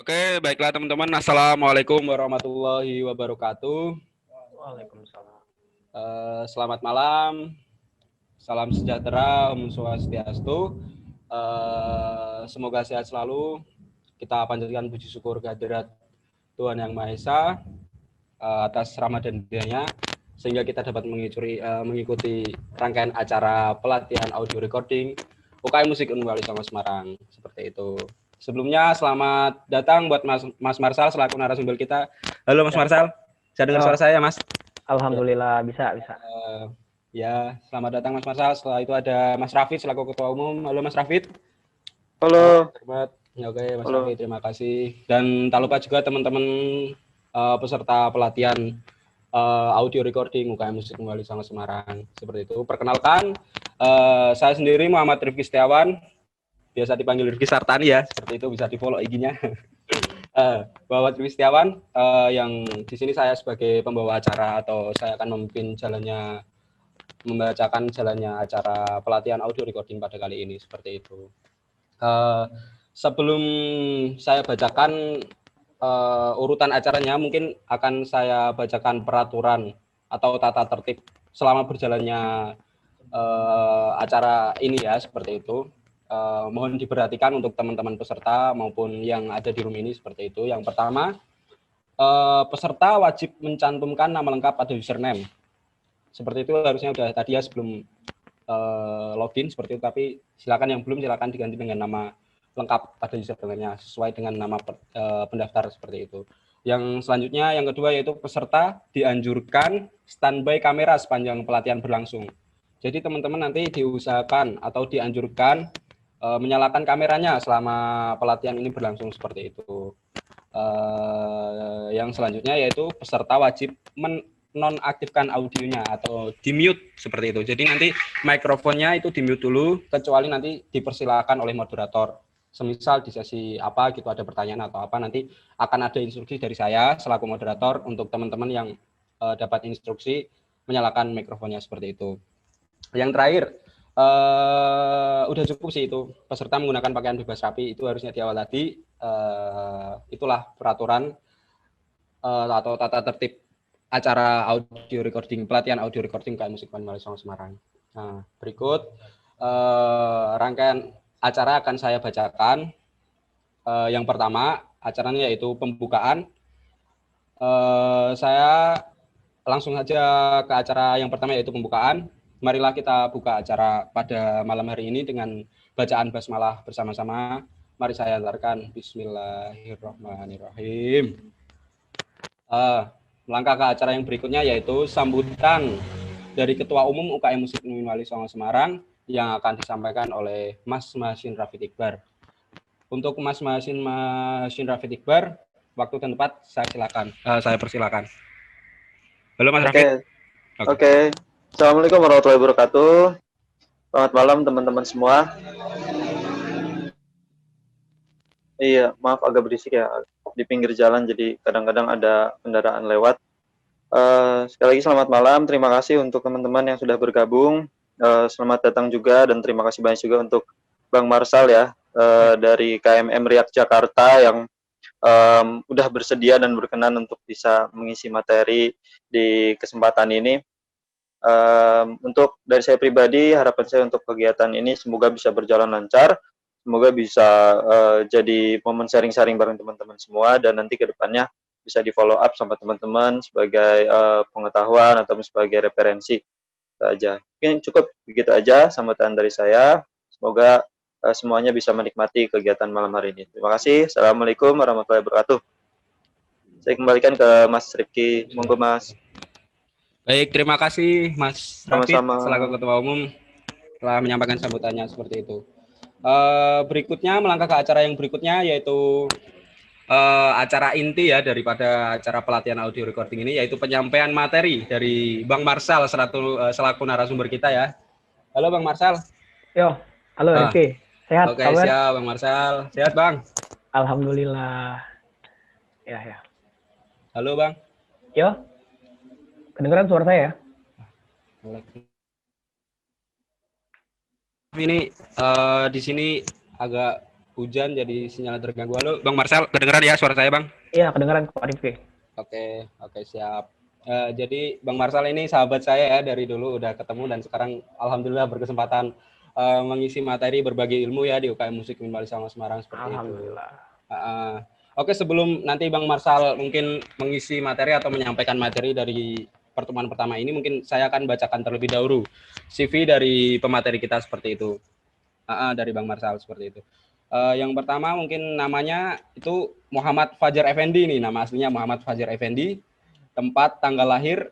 Oke, baiklah teman-teman. Assalamualaikum warahmatullahi wabarakatuh. Waalaikumsalam. Selamat malam. Salam sejahtera, Om Swastiastu. Semoga sehat selalu. Kita panjatkan puji syukur kehadirat Tuhan Yang Maha Esa atas rahmat dan hidayahnya sehingga kita dapat mengikuti rangkaian acara pelatihan audio recording UKM Musik Unwali Songo Semarang. Seperti itu. Sebelumnya selamat datang buat Mas Marsal selaku narasumber kita. Halo Mas Marsal, bisa dengar suara saya Mas? Alhamdulillah bisa. Ya, selamat datang Mas Marsal. Setelah itu ada Mas Rafid selaku Ketua Umum. Halo Mas Rafid. Halo. Oke Mas Rafid, terima kasih. Dan tak lupa juga teman-teman peserta pelatihan audio recording UKM Musik Unwali Songo Semarang. Seperti itu. Perkenalkan, saya sendiri Muhammad Rifki Setiawan. Biasa dipanggil Rifki Sartani ya, seperti itu, bisa di follow IG-nya. Muhammad Rifki Setiawan, yang di sini saya sebagai pembawa acara atau saya akan membacakan jalannya acara pelatihan audio recording pada kali ini, seperti itu. Sebelum saya bacakan urutan acaranya, mungkin akan saya bacakan peraturan atau tata tertib selama berjalannya acara ini ya, seperti itu. Mohon diperhatikan untuk teman-teman peserta maupun yang ada di room ini seperti itu. Yang pertama, peserta wajib mencantumkan nama lengkap pada username. Seperti itu harusnya udah tadi ya sebelum login seperti itu. Tapi silakan yang belum silakan diganti dengan nama lengkap pada username-nya sesuai dengan nama pendaftar seperti itu. Yang selanjutnya, yang kedua yaitu peserta dianjurkan standby kamera sepanjang pelatihan berlangsung. Jadi teman-teman nanti diusahakan atau dianjurkan menyalakan kameranya selama pelatihan ini berlangsung seperti itu. Yang selanjutnya yaitu peserta wajib menonaktifkan audionya atau di-mute seperti itu. Jadi nanti mikrofonnya itu di-mute dulu, kecuali nanti dipersilakan oleh moderator. Semisal di sesi apa gitu ada pertanyaan atau apa, nanti akan ada instruksi dari saya selaku moderator untuk teman-teman yang dapat instruksi menyalakan mikrofonnya seperti itu. Yang terakhir, udah cukup sih itu, peserta menggunakan pakaian bebas rapi itu harusnya di awal tadi. Itulah peraturan atau tata tertib acara audio recording, pelatihan audio recording UKM Musik Unwali Songo Semarang. Nah, berikut rangkaian acara akan saya bacakan. Yang pertama acaranya yaitu pembukaan. Saya langsung saja ke acara yang pertama yaitu pembukaan. Marilah kita buka acara pada malam hari ini dengan bacaan basmalah bersama-sama. Mari saya antarkan. Bismillahirrahmanirrahim. Melangkah ke acara yang berikutnya yaitu sambutan dari Ketua Umum UKM Musik Unwali Songo Semarang yang akan disampaikan oleh Mas Masin Rafid Iqbar. Untuk Mas Masin Rafid Iqbar, waktu dan tempat saya persilakan. Halo Mas Rafid. Oke. Assalamualaikum warahmatullahi wabarakatuh. Selamat malam teman-teman semua. Iya, maaf agak berisik ya di pinggir jalan, jadi kadang-kadang ada kendaraan lewat. Sekali lagi selamat malam, terima kasih untuk teman-teman yang sudah bergabung. Selamat datang juga dan terima kasih banyak juga untuk Bang Marsal ya dari KMM Riak Jakarta yang udah bersedia dan berkenan untuk bisa mengisi materi di kesempatan ini. Untuk dari saya pribadi, harapan saya untuk kegiatan ini semoga bisa berjalan lancar, semoga bisa jadi momen sharing-sharing bareng teman-teman semua, dan nanti ke depannya bisa di follow up sama teman-teman sebagai pengetahuan atau sebagai referensi aja. Mungkin cukup begitu aja sambutan dari saya. Semoga semuanya bisa menikmati kegiatan malam hari ini. Terima kasih. Assalamualaikum warahmatullahi wabarakatuh. Saya kembalikan ke Mas Rifki. Monggo Mas. Baik, terima kasih Mas Rafid selaku Ketua Umum telah menyampaikan sambutannya seperti itu. Berikutnya melangkah ke acara yang berikutnya yaitu acara inti ya daripada acara pelatihan audio recording ini, yaitu penyampaian materi dari Bang Marsal selaku narasumber kita ya. Halo Bang Marsal. Yo, halo Rifki. Sehat? Oke, siap Bang Marsal. Sehat Bang? Alhamdulillah. Ya. Halo Bang. Yo. Kedengeran suara saya? Ini di sini agak hujan jadi sinyal terganggu. Halo, Bang Marsal, kedengeran ya suara saya, Bang? Iya, kedengeran Pak Rifki. Oke, siap. Jadi Bang Marsal ini sahabat saya ya, dari dulu udah ketemu dan sekarang alhamdulillah berkesempatan mengisi materi berbagi ilmu ya di UKM Musik Minimalis Sama Semarang seperti Alhamdulillah. itu. Oke, sebelum nanti Bang Marsal mungkin mengisi materi atau menyampaikan materi dari pertemuan pertama ini, mungkin saya akan bacakan terlebih dahulu CV dari pemateri kita seperti itu. Dari Bang Marsal seperti itu. Yang pertama mungkin namanya itu Muhammad Fajar Effendi nih, nama aslinya Muhammad Fajar Effendi. Tempat tanggal lahir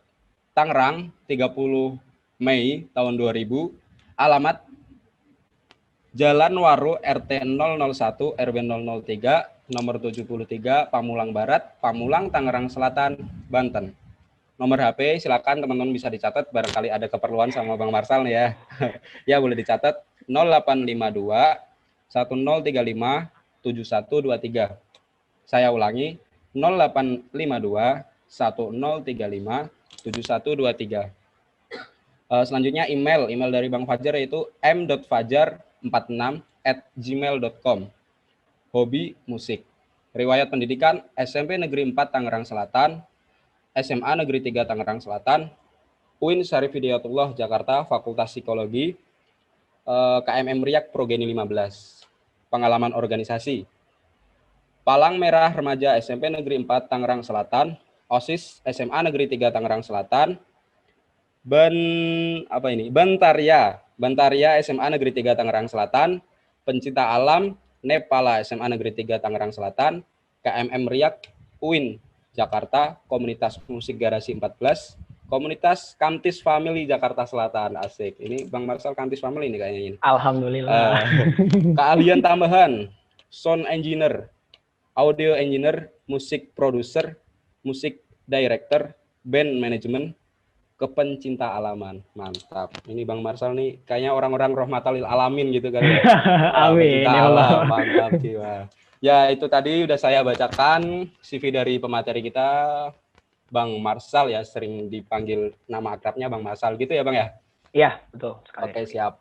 Tangerang 30 Mei tahun 2000. Alamat Jalan Waru RT 001 RW 003 nomor 73 Pamulang Barat, Pamulang, Tangerang Selatan, Banten. Nomor HP silakan teman-teman bisa dicatat barangkali ada keperluan sama Bang Marsal nih ya. Ya boleh dicatat 0852 1035 7123. Saya ulangi 0852 1035 7123. Selanjutnya email dari Bang Fajar yaitu m.fajar46@gmail.com. Hobi musik. Riwayat pendidikan SMP Negeri 4 Tangerang Selatan, SMA Negeri 3 Tangerang Selatan, UIN Syarif Hidayatullah Jakarta, Fakultas Psikologi, KMM Riak Progeni 15. Pengalaman organisasi. Palang Merah Remaja SMP Negeri 4 Tangerang Selatan, OSIS SMA Negeri 3 Tangerang Selatan, Bantaria SMA Negeri 3 Tangerang Selatan, Pencinta Alam Nepala SMA Negeri 3 Tangerang Selatan, KMM Riak UIN Jakarta, Komunitas Musik Garasi 14, Komunitas Kamtis Family Jakarta Selatan. Asik. Ini Bang Marsal Kamtis Family ini kayaknya ini. Alhamdulillah. Keahlian tambahan, sound engineer, audio engineer, musik producer, musik director, band management, kepencinta alaman. Mantap. Ini Bang Marsal nih kayaknya orang-orang rahmatal lil alamin gitu kan ya. Amin. Pencinta Ya Allah. alam, mantap jiwa. Ya, itu tadi udah saya bacakan CV dari pemateri kita, Bang Marsal ya, sering dipanggil nama akrabnya Bang Marsal gitu ya, Bang ya? Iya, betul sekali. Oke, siap.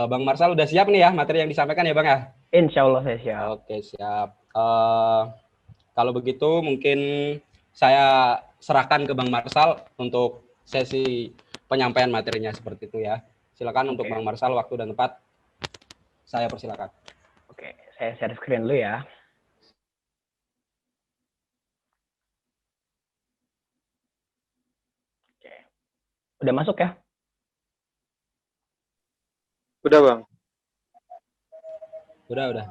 Bang Marsal udah siap nih ya materi yang disampaikan ya, Bang ya? Insya Allah saya siap. Oke, siap. Kalau begitu mungkin saya serahkan ke Bang Marsal untuk sesi penyampaian materinya seperti itu ya. Silakan untuk Bang Marsal, waktu dan tempat saya persilakan. Oke, saya share screen dulu ya. Oke. Udah masuk ya? Udah, Bang. Udah. Oke,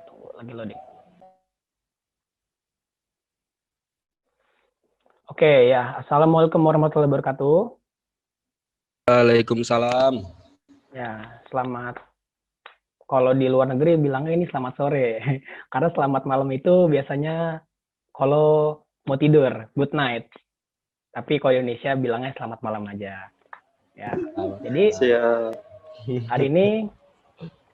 tunggu lagi loading. Oke ya, Assalamualaikum warahmatullahi wabarakatuh. Waalaikumsalam. Ya, selamat. Kalau di luar negeri bilangnya ini selamat sore. Karena selamat malam itu biasanya kalau mau tidur, good night. Tapi kalau Indonesia bilangnya selamat malam aja. Ya. Jadi hari ini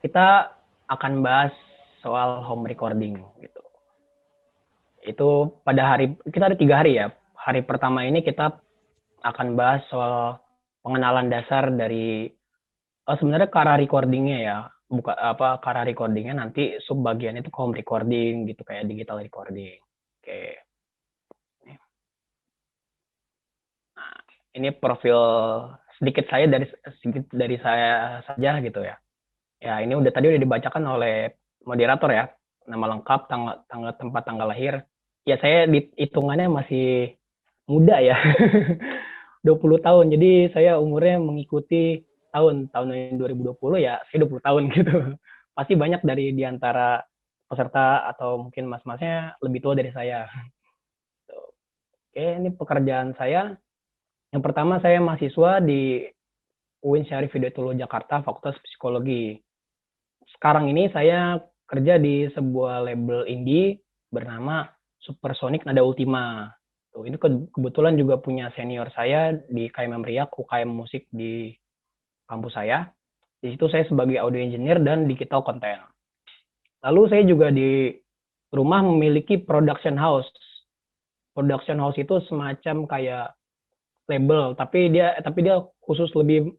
kita akan bahas soal home recording gitu. Itu pada kita ada 3 hari ya. Hari pertama ini kita akan bahas soal pengenalan dasar dari sebenarnya cara recordingnya ya, cara recordingnya nanti subbagian itu home recording gitu kayak digital recording. Oke. Nah, ini profil sedikit dari saya saja gitu ya. Ya ini tadi udah dibacakan oleh moderator ya, nama lengkap, tanggal tempat, tanggal lahir. Ya saya hitungannya masih muda ya. 20 tahun. Jadi saya umurnya mengikuti tahun 2020 ya, saya 20 tahun gitu. Pasti banyak dari diantara peserta atau mungkin mas-masnya lebih tua dari saya. Oke, ini pekerjaan saya. Yang pertama saya mahasiswa di UIN Syarif Hidayatullah Jakarta, Fakultas Psikologi. Sekarang ini saya kerja di sebuah label indie bernama Supersonic Nada Ultima. Tuh, ini kebetulan juga punya senior saya di KMM Riak, UKM musik di kampus saya. Di situ saya sebagai audio engineer dan digital content. Lalu saya juga di rumah memiliki production house. Production house itu semacam kayak label, tapi dia khusus lebih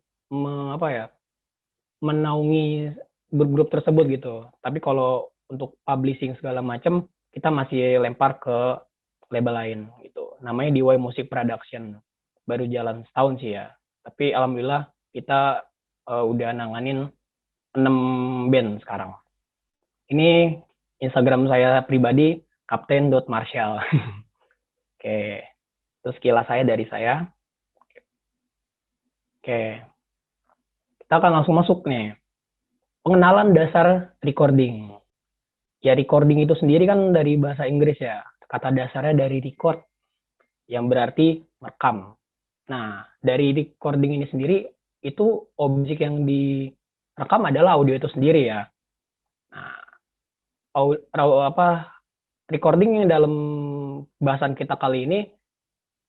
menaungi grup-grup tersebut gitu. Tapi kalau untuk publishing segala macam, kita masih lempar ke label lain gitu. Namanya DY Music Production. Baru jalan setahun sih ya. Tapi alhamdulillah kita udah nanganin 6 band sekarang. Ini Instagram saya pribadi, kapten.marshall. Oke. Terus kilas saya dari saya. Oke. Kita akan langsung masuk nih. Pengenalan dasar recording. Ya, recording itu sendiri kan dari bahasa Inggris ya. Kata dasarnya dari record, yang berarti merekam. Nah, dari recording ini sendiri, itu objek yang direkam adalah audio itu sendiri ya. Nah, recording yang dalam bahasan kita kali ini,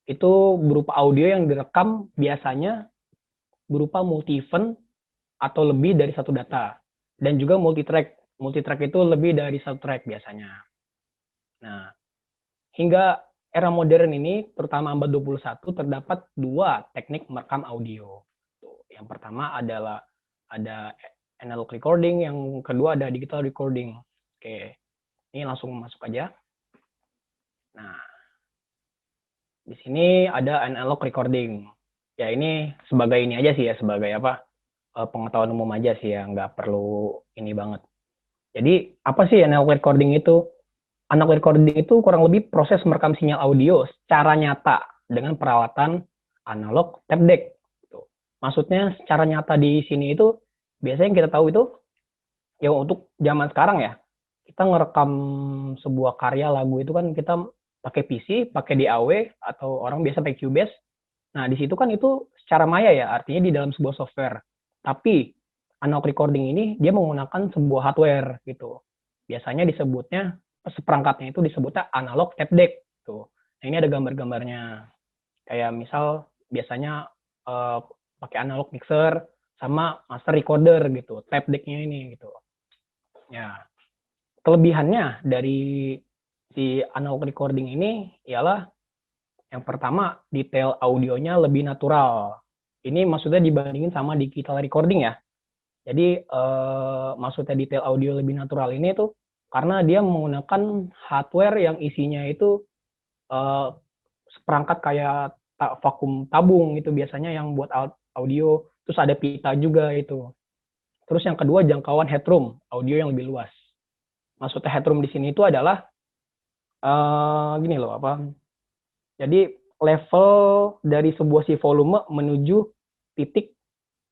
itu berupa audio yang direkam biasanya berupa multi-event atau lebih dari satu data. Dan juga multi-track. Multi-track itu lebih dari satu track biasanya. Nah, hingga era modern ini, terutama abad 21, terdapat 2 teknik merekam audio. Yang pertama adalah ada analog recording, yang kedua ada digital recording. Oke, ini langsung masuk aja. Nah, di sini ada analog recording. Ya, ini sebagai ini aja sih ya, sebagai pengetahuan umum aja sih ya, nggak perlu ini banget. Jadi, apa sih analog recording itu? Analog recording itu kurang lebih proses merekam sinyal audio secara nyata dengan peralatan analog tape deck. Maksudnya secara nyata di sini itu, biasanya yang kita tahu itu, ya untuk zaman sekarang ya, kita ngerekam sebuah karya lagu itu kan kita pakai PC, pakai DAW, atau orang biasa pakai Cubase. Nah, di situ kan itu secara maya ya, artinya di dalam sebuah software. Tapi analog recording ini dia menggunakan sebuah hardware gitu. Biasanya disebutnya seperangkatnya itu disebutnya analog tape deck tuh. Nah, ini ada gambar-gambarnya. Kayak misal biasanya pakai analog mixer sama master recorder gitu, tape decknya ini gitu. Ya, kelebihannya dari si analog recording ini ialah yang pertama, detail audionya lebih natural. Ini maksudnya dibandingin sama digital recording ya. Jadi maksudnya detail audio lebih natural ini tuh karena dia menggunakan hardware yang isinya itu seperangkat kayak vakum tabung itu biasanya yang buat audio. Terus ada pita juga itu. Terus yang kedua jangkauan headroom, audio yang lebih luas. Maksudnya headroom di sini itu adalah gini loh Jadi level dari sebuah si volume menuju titik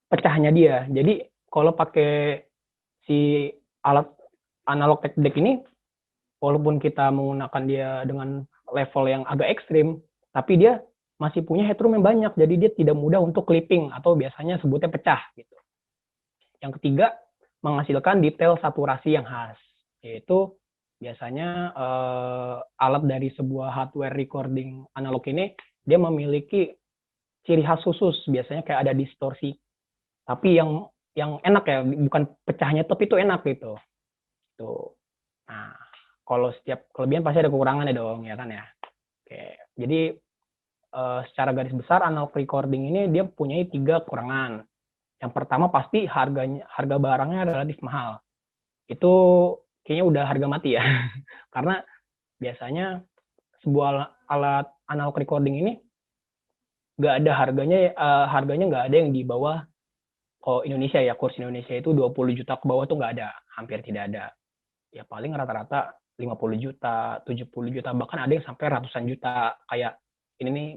pecahnya dia. Jadi kalau pakai si alat analog tape deck ini, walaupun kita menggunakan dia dengan level yang agak ekstrim, tapi dia masih punya headroom yang banyak. Jadi dia tidak mudah untuk clipping atau biasanya sebutnya pecah gitu. Yang ketiga, menghasilkan detail saturasi yang khas, yaitu biasanya alat dari sebuah hardware recording analog ini dia memiliki ciri khas khusus, biasanya kayak ada distorsi. Tapi yang enak ya, bukan pecahnya tapi itu enak gitu. Tuh. Nah, kalau setiap kelebihan pasti ada kekurangannya dong, ya kan ya. Oke, jadi secara garis besar analog recording ini dia punya 3 kekurangan. Yang pertama pasti harga barangnya relatif mahal. Itu kayaknya udah harga mati ya. Karena biasanya sebuah alat analog recording ini nggak ada harganya nggak ada yang di bawah, kalau Indonesia ya, kurs Indonesia itu 20 juta ke bawah tuh nggak ada, hampir tidak ada. Ya paling rata-rata 50 juta, 70 juta, bahkan ada yang sampai ratusan juta. Kayak ini nih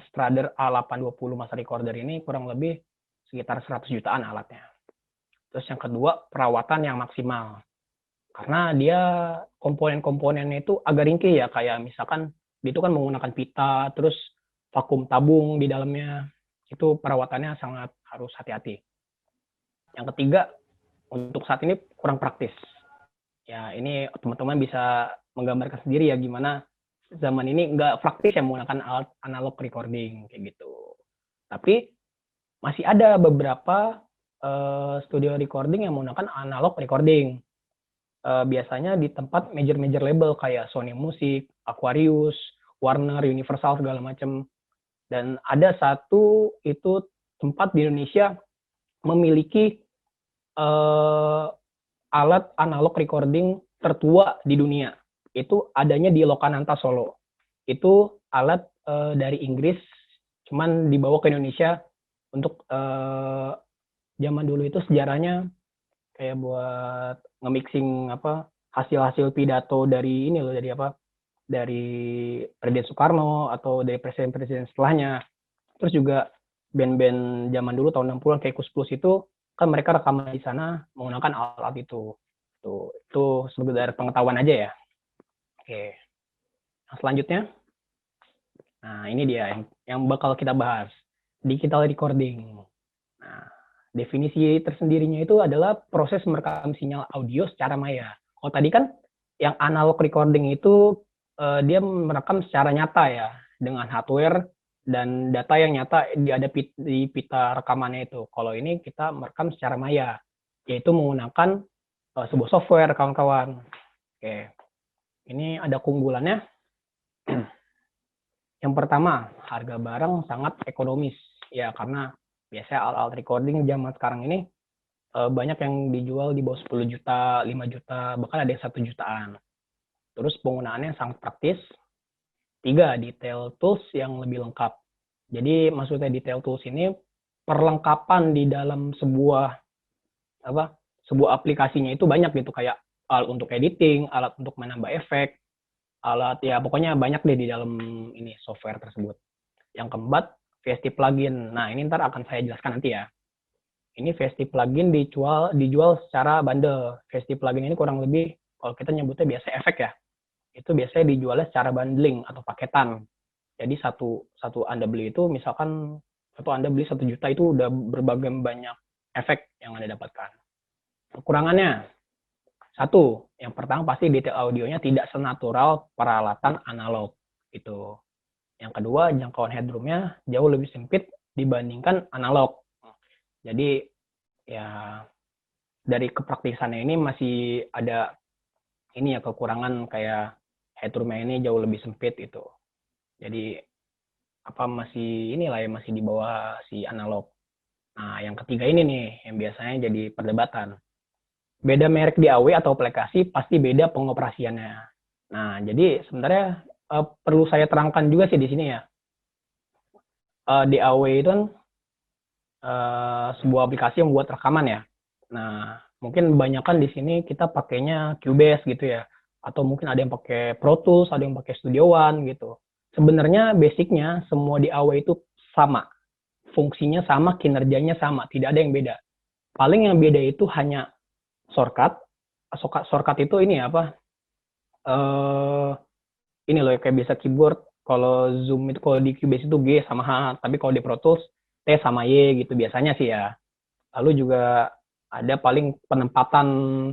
Strader A820 master recorder ini kurang lebih sekitar 100 jutaan alatnya. Terus yang kedua, perawatan yang maksimal. Karena dia komponen-komponennya itu agak ringkih ya, kayak misalkan dia itu kan menggunakan pita, terus vakum tabung di dalamnya. Itu perawatannya sangat harus hati-hati. Yang ketiga, untuk saat ini kurang praktis. Ya, ini teman-teman bisa menggambarkan sendiri ya gimana zaman ini nggak praktis ya menggunakan alat analog recording kayak gitu. Tapi masih ada beberapa studio recording yang menggunakan analog recording. Biasanya di tempat major-major label kayak Sony Music, Aquarius, Warner, Universal segala macam. Dan ada satu itu tempat di Indonesia memiliki alat analog recording tertua di dunia. Itu adanya di Lokananta Solo. Itu alat dari Inggris, cuman dibawa ke Indonesia untuk zaman dulu itu sejarahnya kayak buat nge-mixing hasil-hasil pidato dari ini loh, dari Presiden Soekarno atau dari presiden-presiden setelahnya. Terus juga band-band zaman dulu tahun 60-an kayak Kus Plus itu kan mereka rekaman di sana menggunakan alat itu. Itu sekedar pengetahuan aja ya. Oke. Nah, selanjutnya, nah ini dia yang bakal kita bahas, digital recording. Nah, definisi tersendirinya itu adalah proses merekam sinyal audio secara maya. Kalau tadi kan yang analog recording itu dia merekam secara nyata ya, dengan hardware dan data yang nyata ada di pita rekamannya itu. Kalau ini kita merekam secara maya, yaitu menggunakan sebuah software, kawan-kawan. Oke, ini ada keunggulannya. Yang pertama, harga barang sangat ekonomis. Ya, karena biasanya alat-alat recording zaman sekarang ini banyak yang dijual di bawah 10 juta, 5 juta, bahkan ada yang 1 jutaan. Terus penggunaannya sangat praktis. 3, detail tools yang lebih lengkap. Jadi maksudnya detail tools ini perlengkapan di dalam sebuah aplikasinya itu banyak gitu, kayak alat untuk editing, alat untuk menambah efek, alat ya pokoknya banyak deh di dalam ini software tersebut. Yang keempat, VST plugin. Nah, ini ntar akan saya jelaskan nanti ya. Ini VST plugin dijual secara bundle. VST plugin ini kurang lebih kalau kita nyebutnya biasa efek ya. Itu biasanya dijualnya secara bundling atau paketan. Jadi satu Anda beli itu misalkan Anda beli 1 juta itu udah berbagai banyak efek yang Anda dapatkan. Kekurangannya, 1, yang pertama pasti detail audionya tidak senatural peralatan analog itu. Yang kedua, jangkauan headroomnya jauh lebih sempit dibandingkan analog. Jadi ya dari kepraktisannya ini masih ada ini ya kekurangan, kayak headroomnya ini jauh lebih sempit itu. Jadi masih masih di bawah si analog. Nah, yang ketiga ini nih yang biasanya jadi perdebatan. Beda merek DAW atau aplikasi pasti beda pengoperasiannya. Nah, jadi sebenarnya perlu saya terangkan juga sih di sini ya. DAW itu kan sebuah aplikasi yang buat rekaman ya. Nah, mungkin kebanyakan di sini kita pakainya Cubase gitu ya. Atau mungkin ada yang pakai Pro Tools, ada yang pakai Studio One gitu. Sebenarnya basicnya semua DAW itu sama. Fungsinya sama, kinerjanya sama, tidak ada yang beda. Paling yang beda itu hanya shortcut. Shortcut itu ini ini loh kayak bisa keyboard. Kalau Zoom itu kalau di Cubase itu G sama H, tapi kalau di Pro Tools T sama Y gitu biasanya sih ya. Lalu juga ada paling penempatan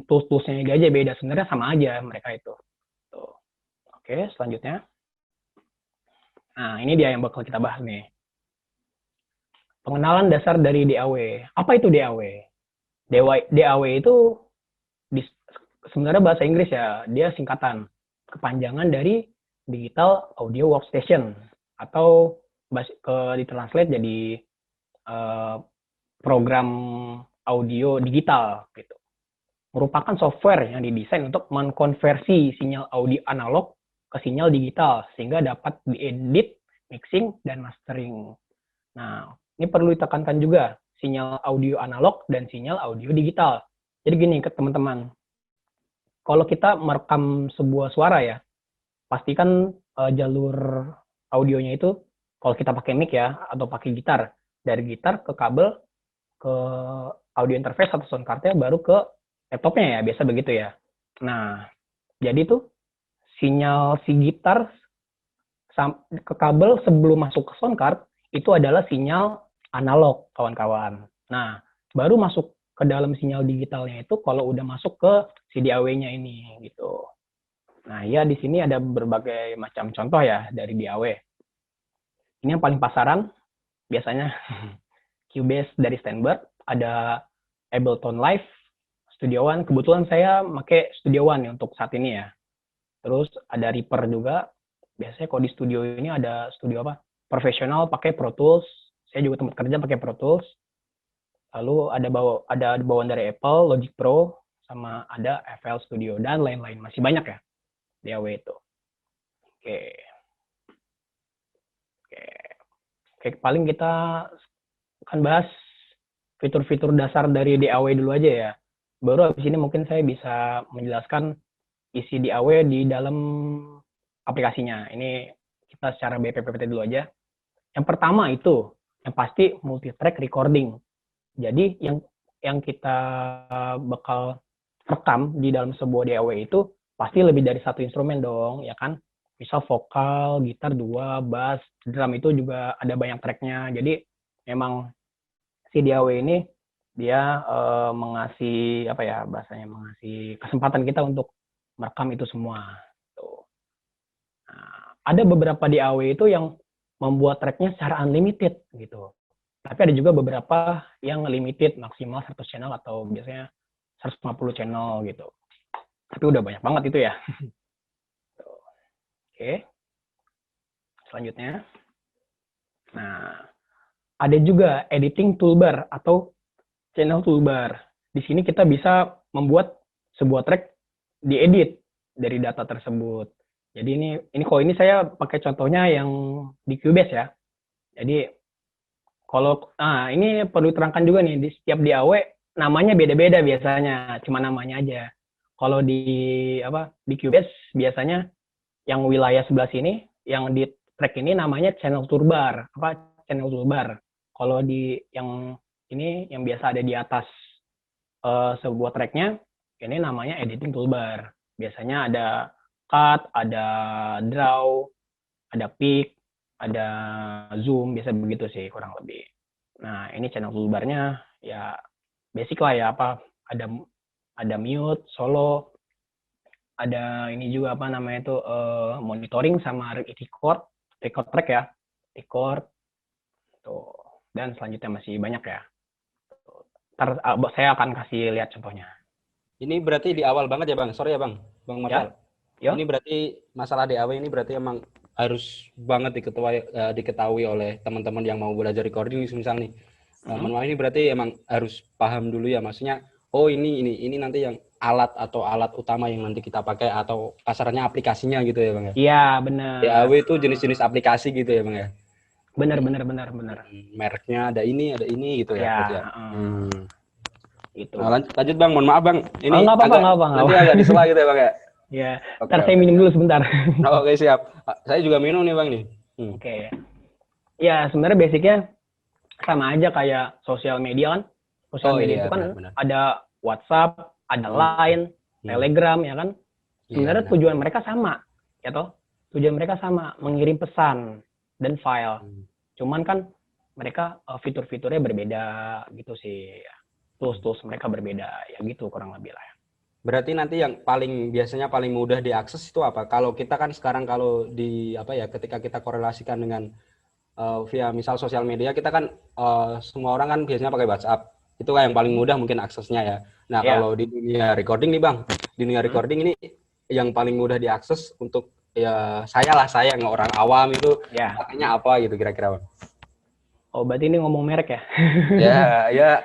tools-toolsnya aja beda. Sebenarnya sama aja mereka itu. Tuh. Oke, selanjutnya. Nah, ini dia yang bakal kita bahas nih. Pengenalan dasar dari DAW. Apa itu DAW? DAW itu sebenarnya bahasa Inggris ya, dia singkatan. Kepanjangan dari Digital Audio Workstation. Atau ditranslate jadi program audio digital gitu. Merupakan software yang didesain untuk mengkonversi sinyal audio analog ke sinyal digital sehingga dapat diedit, mixing, dan mastering. Nah, ini perlu ditekankan juga sinyal audio analog dan sinyal audio digital. Jadi gini ke teman-teman, kalau kita merekam sebuah suara ya, pastikan jalur audionya itu kalau kita pakai mic ya atau pakai gitar, dari gitar ke kabel ke audio interface atau sound card-nya baru ke laptopnya ya, biasa begitu ya. Nah, jadi tuh sinyal si gitar ke kabel sebelum masuk ke sound card itu adalah sinyal analog, kawan-kawan. Nah, baru masuk ke dalam sinyal digitalnya itu kalau udah masuk ke si DAW-nya ini gitu. Nah, ya di sini ada berbagai macam contoh ya dari DAW. Ini yang paling pasaran biasanya Cubase dari Steinberg, ada Ableton Live, Studio One. Kebetulan saya pakai Studio One untuk saat ini ya. Terus ada Reaper juga. Biasanya kalau di studio ini ada studio profesional pakai Pro Tools. Saya juga tempat kerja pakai Pro Tools. Lalu ada bawaan dari Apple, Logic Pro, sama ada FL Studio dan lain-lain, masih banyak ya DAW itu. Oke. Oke. Oke, paling kita akan bahas fitur-fitur dasar dari DAW dulu aja ya. Baru habis ini mungkin saya bisa menjelaskan isi DAW di dalam aplikasinya. Ini kita secara BPPT dulu aja. Yang pertama itu, yang pasti multi-track recording. Jadi yang kita bakal rekam di dalam sebuah DAW itu pasti lebih dari satu instrumen dong, ya kan? Misal vokal, gitar 2, bass, drum itu juga ada banyak tracknya. Jadi memang si DAW ini dia mengasih apa ya bahasanya, mengasih kesempatan kita untuk merekam itu semua. Tuh. Nah, ada beberapa DAW itu yang membuat tracknya secara unlimited gitu. Tapi ada juga beberapa yang limited, maksimal 100 channel atau biasanya 150 channel gitu. Tapi udah banyak banget itu ya. Oke. Selanjutnya. Nah, ada juga editing toolbar atau channel toolbar. Di sini kita bisa membuat sebuah track diedit dari data tersebut. Jadi ini saya pakai contohnya yang di Cubase ya. Jadi kalau ini perlu diterangkan juga nih, di setiap DAW namanya beda-beda biasanya, cuma namanya aja. Kalau di Cubase biasanya yang wilayah sebelah sini, yang di track ini namanya channel toolbar, channel toolbar. Kalau di yang ini yang biasa ada di atas sebuah tracknya, ini namanya editing toolbar. Biasanya ada cut, ada draw, ada pick, ada zoom, biasa begitu sih kurang lebih. Nah, ini channel toolbarnya ya basic lah ya, ada mute, solo, ada ini juga monitoring sama record track ya, record tuh. Dan selanjutnya masih banyak ya. Ntar saya akan kasih lihat contohnya. Ini berarti di awal banget ya Bang, sorry ya Bang Marcel. Ya. Ini berarti masalah DAW ini berarti emang harus banget diketahui oleh teman-teman yang mau belajar recording misal nih. Manual ini berarti emang harus paham dulu ya, maksudnya ini nanti yang alat utama yang nanti kita pakai atau kasarnya aplikasinya gitu ya Bang ya. Iya, benar. DAW itu jenis-jenis aplikasi gitu ya Bang ya. Benar. Mereknya ada ini gitu ya. Itu. Nah, lanjut Bang, mohon maaf Bang. Ini nggak apa-apa. Nanti agak disela gitu ya Bang ya. Ya, ntar saya minum dulu sebentar. Oke, siap. Saya juga minum nih Bang nih. Oke. Ya, sebenarnya basicnya sama aja kayak sosial media kan. Sosial media itu kan benar. Ada WhatsApp, ada Line, Telegram ya kan. Sebenarnya tujuan mereka sama, ya toh. Tujuan mereka sama, mengirim pesan dan file. Cuman kan mereka fitur-fiturnya berbeda gitu sih. Tools mereka berbeda ya gitu kurang lebih lah. Berarti nanti yang biasanya paling mudah diakses itu apa? Kalau kita kan sekarang kalau ketika kita korelasikan dengan via misal sosial media, kita kan semua orang kan biasanya pakai WhatsApp. Itu kan yang paling mudah mungkin aksesnya ya. Nah, kalau di dunia recording nih Bang, di dunia recording ini yang paling mudah diakses untuk ya saya yang orang awam itu pakainya apa gitu kira-kira Bang? Oh, berarti ini ngomong merek ya?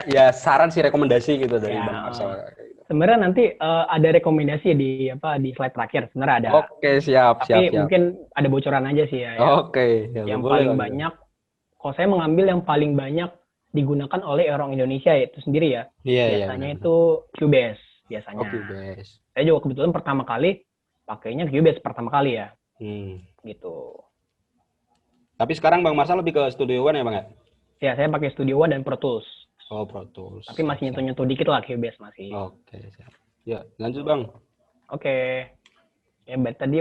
ya saran sih, rekomendasi gitu dari Bang Marcel. Sebenarnya nanti ada rekomendasi di slide terakhir, sebenarnya ada. Oke, siap. Tapi mungkin ada bocoran aja sih ya. Oke. Yang paling banyak, kalau saya mengambil yang paling banyak digunakan oleh orang Indonesia itu sendiri ya. Biasanya itu Cubase biasanya. Cubase. Saya juga kebetulan pertama kali pakainya Cubase pertama kali ya. Gitu. Tapi sekarang Bang Marcel lebih ke Studio One ya Bang ya? Ya, saya pakai Studio One dan Pro Tools. Oh, Pro Tools. Tapi masih nyentuh-nyentuh dikit lah Cubase masih. Oke, siap. Ya, lanjut Bang. Oke. Ya, tadi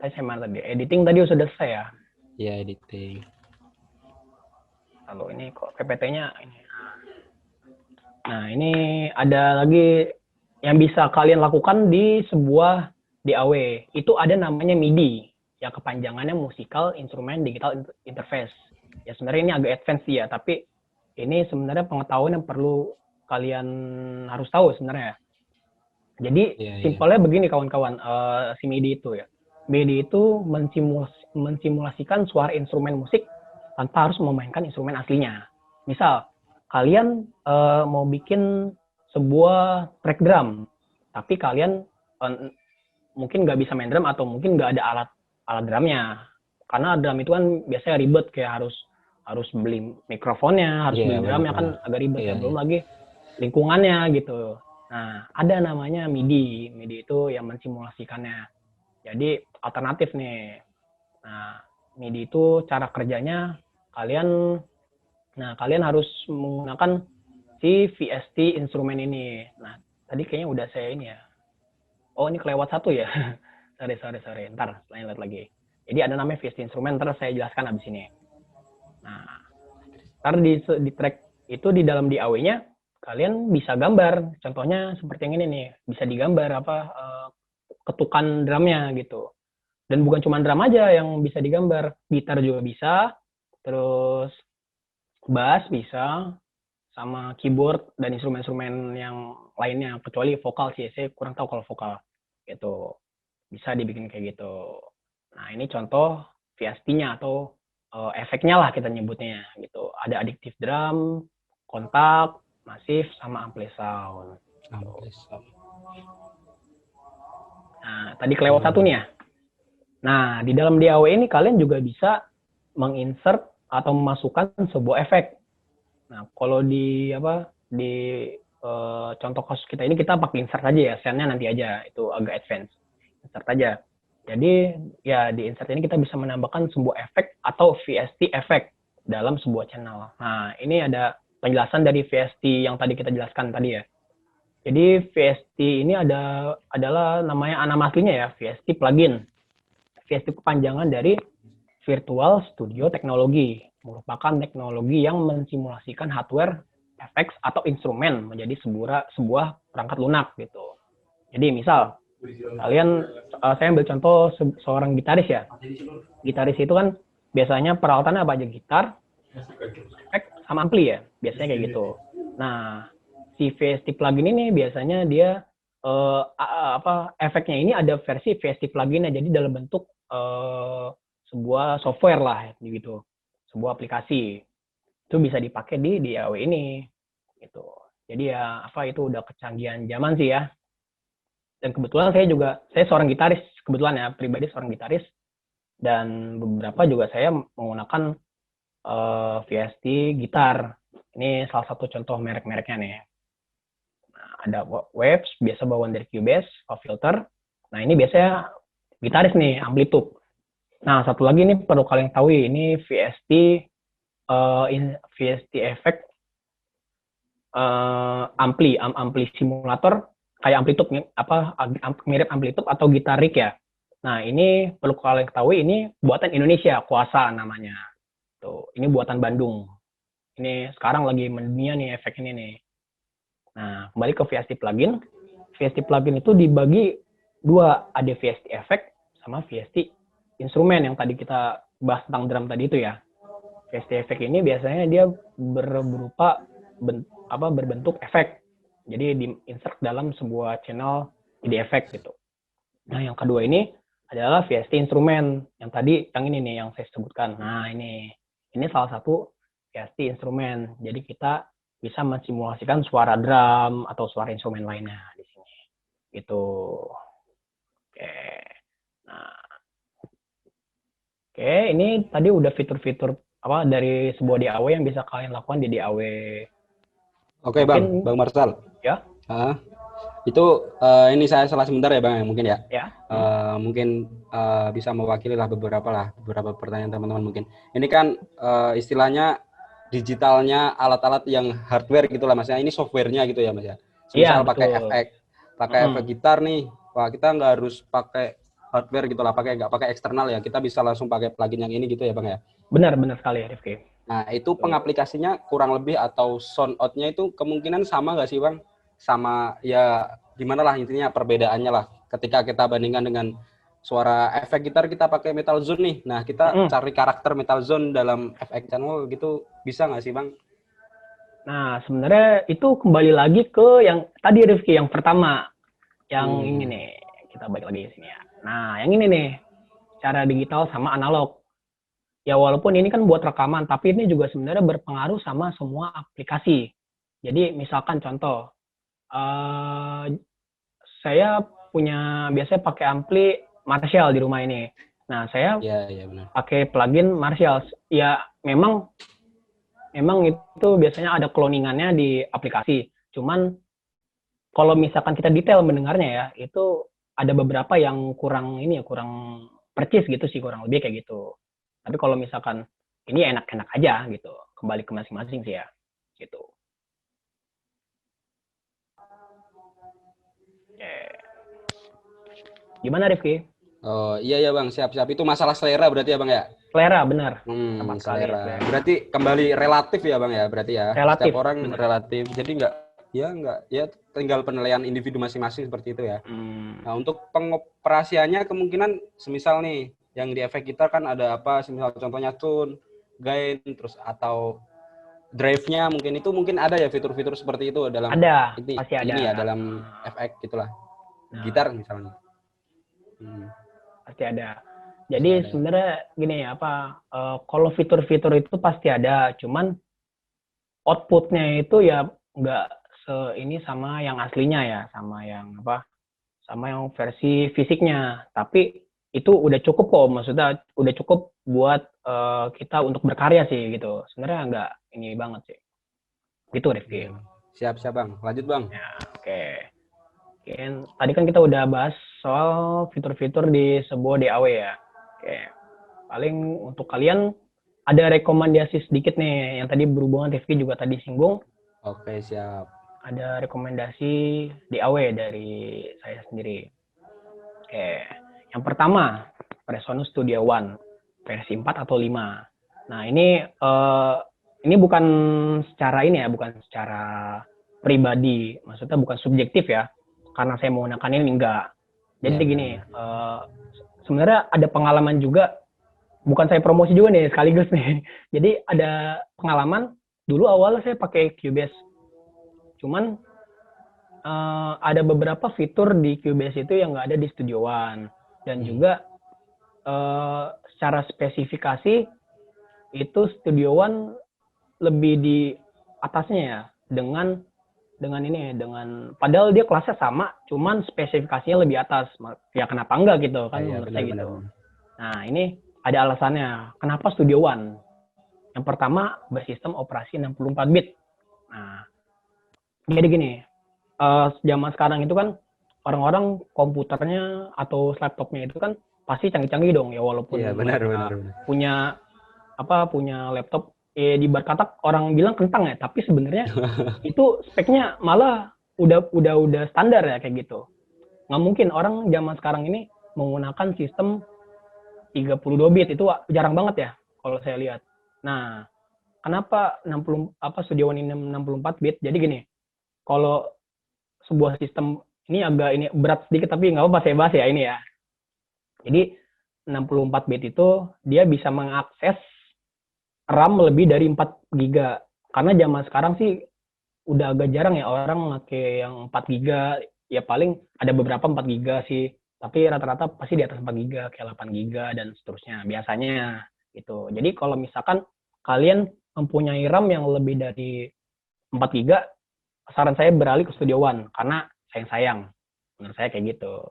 saya mana tadi? Editing tadi sudah selesai ya? Iya, editing. Kalau ini kok PPT-nya ini. Nah, ini ada lagi yang bisa kalian lakukan di sebuah DAW. Itu ada namanya MIDI. Ya, kepanjangannya Musical Instrument Digital Interface. Ya, sebenarnya ini agak advance ya, tapi ini sebenarnya pengetahuan yang perlu kalian harus tahu sebenarnya. Jadi simpelnya begini kawan-kawan, si MIDI itu ya. MIDI itu mensimulasikan suara instrumen musik tanpa harus memainkan instrumen aslinya. Misal kalian mau bikin sebuah track drum, tapi kalian mungkin nggak bisa main drum atau mungkin nggak ada alat drumnya. Karena drum itu kan biasanya ribet, kayak harus beli mikrofonnya, harus beli drumnya, kan agak ribet ya. Belum lagi lingkungannya gitu. Nah, ada namanya MIDI. MIDI itu yang mensimulasikannya. Jadi alternatif nih. Nah, MIDI itu cara kerjanya kalian harus menggunakan si VST instrumen ini. Nah, tadi kayaknya udah saya ini ya. Oh, ini kelewat satu ya. sorry. Ntar, lihat lagi. Jadi ada namanya VST instrumen, ntar saya jelaskan abis ini. Nah, ntar di track itu di dalam DAW-nya kalian bisa gambar. Contohnya seperti yang ini nih, bisa digambar ketukan drumnya gitu. Dan bukan cuma drum aja yang bisa digambar, gitar juga bisa, terus bass bisa, sama keyboard dan instrumen-instrumen yang lainnya, kecuali vokal sih, saya kurang tahu kalau vokal gitu. Bisa dibikin kayak gitu. Nah, ini contoh VST-nya atau efeknya lah kita nyebutnya gitu. Ada additive drum, kontak, masif, sama ampli sound. Nah, tadi kelewat satu nih ya. Nah, di dalam DAW ini kalian juga bisa menginsert atau memasukkan sebuah efek. Nah, kalau di contoh kasus kita ini kita pakai insert aja ya, sound-nya nanti aja, itu agak advance. Insert aja. Jadi ya di insert ini kita bisa menambahkan sebuah efek atau VST efek dalam sebuah channel. Nah, ini ada penjelasan dari VST yang tadi kita jelaskan tadi ya. Jadi VST ini adalah nama aslinya ya, VST plugin. VST kepanjangan dari Virtual Studio Technology, merupakan teknologi yang mensimulasikan hardware, effects atau instrumen menjadi sebuah perangkat lunak gitu. Jadi misal kalian, saya ambil contoh seorang gitaris ya. Gitaris itu kan biasanya peralatannya apa aja? Gitar, efek, sama ampli ya, biasanya kayak gitu. Nah, si VST plugin ini biasanya dia efeknya ini ada versi VST pluginnya, jadi dalam bentuk sebuah software lah gitu, sebuah aplikasi. Itu bisa dipakai di DAW ini gitu. Jadi ya itu udah kecanggihan zaman sih ya. Dan kebetulan saya seorang gitaris, kebetulan ya, pribadi seorang gitaris, dan beberapa juga saya menggunakan VST gitar. Ini salah satu contoh merek-mereknya nih. Nah, ada Waves, biasa bawaan dari Cubase, Filter. Nah, ini biasanya gitaris nih, Amplitude. Nah, satu lagi nih perlu kalian tahu, ini VST efek ampli simulator kayak Amplitude mirip Amplitude atau gitar rig ya. Nah, ini perlu kalian ketahui, ini buatan Indonesia, Kuasa namanya. Tuh, ini buatan Bandung. Ini sekarang lagi mendunia nih efek ini nih. Nah, kembali ke VST plugin. VST plugin itu dibagi dua, ada VST efek sama VST instrumen yang tadi kita bahas tentang drum tadi itu ya. VST efek ini biasanya dia berbentuk efek. Jadi di-insert dalam sebuah channel MIDI efek gitu. Nah, yang kedua ini adalah VST instrumen. Yang tadi, yang ini nih yang saya sebutkan. Nah, ini salah satu VST instrumen. Jadi kita bisa mensimulasikan suara drum atau suara instrumen lainnya di sini. Gitu. Oke. Nah, oke, ini tadi udah fitur-fitur dari sebuah DAW yang bisa kalian lakukan di DAW. Oke, Bang Marcel. Ya. Itu ini saya salah sebentar ya, Bang, mungkin ya. Ya. Mungkin bisa mewakili lah beberapa pertanyaan teman-teman mungkin. Ini kan istilahnya digitalnya alat-alat yang hardware gitulah, Mas. Ini softwarenya gitu ya, Mas ya. Misal pakai efek gitar nih, wah kita nggak harus pakai hardware gitulah, nggak pakai eksternal ya. Kita bisa langsung pakai plugin yang ini gitu ya, Bang ya. Benar sekali, Rifki. Nah, itu pengaplikasinya kurang lebih atau sound out-nya itu kemungkinan sama nggak sih, Bang? Sama ya gimana lah intinya perbedaannya lah. Ketika kita bandingkan dengan suara efek gitar kita pakai Metal Zone nih. Nah, kita cari karakter Metal Zone dalam FX channel gitu, bisa nggak sih, Bang? Nah, sebenarnya itu kembali lagi ke yang tadi, Rifki, yang pertama. Yang ini nih, kita balik lagi ke sini ya. Nah, yang ini nih, cara digital sama analog. Ya, walaupun ini kan buat rekaman, tapi ini juga sebenarnya berpengaruh sama semua aplikasi. Jadi, misalkan contoh, Eh, saya biasanya pakai ampli Marshall di rumah ini. Nah, saya Iya benar. pakai plugin Marshall. Ya, memang itu biasanya ada cloningannya di aplikasi. Cuman kalau misalkan kita detail mendengarnya ya, itu ada beberapa yang kurang percis gitu sih, kurang lebih kayak gitu. Tapi kalau misalkan ini enak-enak aja gitu, kembali ke masing-masing sih ya, gitu. Oke. Gimana Rifki? Oh iya Bang, siap-siap. Itu masalah selera berarti ya Bang ya? Selera, benar. Tepat sekali. Selera. Berarti kembali relatif ya Bang ya, berarti ya. Relatif, Setiap orang benar. relatif. Jadi nggak ya tinggal penilaian individu masing-masing seperti itu ya. Nah, untuk pengoperasiannya kemungkinan semisal nih yang di efek kita kan ada apa, semisal contohnya tune, gain, terus atau drive-nya mungkin ada ya fitur-fitur seperti itu dalam Pasti ada. ini ya dalam efek gitulah. Gitar misalnya. Pasti ada. Jadi sebenarnya gini ya, kalau fitur-fitur itu pasti ada, cuman outputnya itu ya nggak ini sama yang aslinya ya, sama yang versi fisiknya. Tapi itu udah cukup kok, maksudnya udah cukup buat kita untuk berkarya sih gitu. Sebenarnya nggak ini banget sih. Gitu Rifki. Siap Bang. Lanjut Bang. Ya, oke. Tadi kan kita udah bahas soal fitur-fitur di sebuah DAW ya. Oke. Paling untuk kalian ada rekomendasi sedikit nih yang tadi berhubungan Rifki juga tadi singgung. Oke, siap. Ada rekomendasi DAW dari saya sendiri. Oke. Yang pertama, Presonus Studio One versi 4 atau 5. Nah, ini bukan secara pribadi, maksudnya bukan subjektif ya. Karena saya menggunakan ini enggak. Jadi gini, sebenarnya ada pengalaman juga, bukan saya promosi juga nih sekaligus nih. Jadi ada pengalaman dulu awalnya saya pakai Cubase. Cuman ada beberapa fitur di Cubase itu yang nggak ada di Studio One. Dan juga secara spesifikasi itu Studio One lebih di atasnya ya, dengan padahal dia kelasnya sama, cuman spesifikasinya lebih atas. Ya kenapa enggak gitu kan, menurut saya gitu. Nah, ini ada alasannya. Kenapa Studio One? Yang pertama, bersistem operasi 64 bit. Nah, jadi gini, zaman sekarang itu kan orang-orang komputernya atau laptopnya itu kan pasti canggih-canggih dong ya, walaupun benar. punya laptop di bar katak orang bilang kentang ya, tapi sebenarnya itu speknya malah udah standar ya kayak gitu. Nggak mungkin orang zaman sekarang ini menggunakan sistem 32 bit, itu jarang banget ya kalau saya lihat. Nah, kenapa Studio One ini 64 bit? Jadi gini, kalau sebuah sistem ini agak berat sedikit tapi nggak apa-apa saya bahas ya ini ya. Jadi 64 bit itu dia bisa mengakses RAM lebih dari 4 GB. Karena zaman sekarang sih udah agak jarang ya orang pakai yang 4 GB. Ya paling ada beberapa 4 GB sih. Tapi rata-rata pasti di atas 4 GB, kayak 8 GB dan seterusnya. Biasanya gitu. Jadi kalau misalkan kalian mempunyai RAM yang lebih dari 4 GB, saran saya beralih ke Studio One. Karena sayang-sayang. Menurut saya kayak gitu.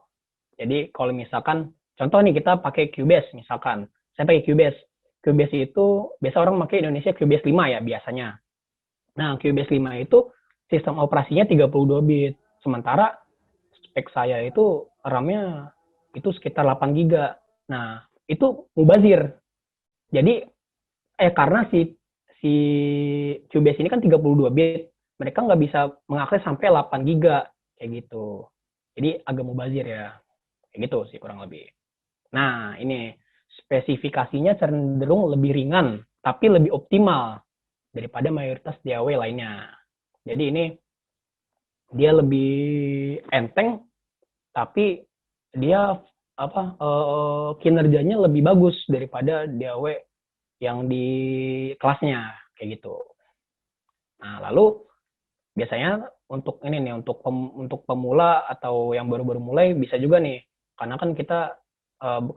Jadi kalau misalkan, contoh nih kita pakai Cubase misalkan. Saya pakai Cubase. Cubase itu, biasa orang pakai Indonesia Cubase 5 ya biasanya. Nah, Cubase 5 itu sistem operasinya 32 bit. Sementara spek saya itu RAM-nya itu sekitar 8 GB. Nah, itu mubazir. Jadi, karena si Cubase ini kan 32 bit, mereka nggak bisa mengakses sampai 8 GB. Kayak gitu. Jadi, agak mubazir ya. Kayak gitu sih kurang lebih. Nah, ini spesifikasinya cenderung lebih ringan, tapi lebih optimal daripada mayoritas DAW lainnya. Jadi ini dia lebih enteng, tapi dia kinerjanya lebih bagus daripada DAW yang di kelasnya kayak gitu. Nah, lalu biasanya untuk untuk pemula atau yang baru-baru mulai bisa juga nih, karena kan kita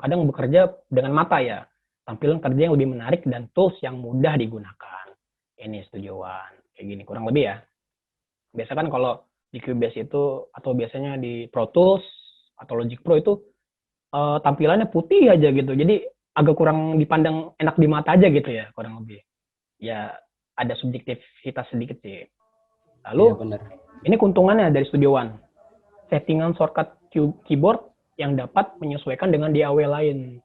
kadang bekerja dengan mata ya, tampilan kerja yang lebih menarik dan tools yang mudah digunakan. Ini Studio One kayak gini kurang lebih ya. Biasa kan kalau di Cubase itu atau biasanya di Pro Tools atau Logic Pro itu tampilannya putih aja gitu. Jadi agak kurang dipandang enak di mata aja gitu ya, kurang lebih. Ya ada subjektivitas sedikit sih. Iya Lalu benar. ini keuntungannya dari Studio One. Settingan shortcut keyboard yang dapat menyesuaikan dengan DAW lain.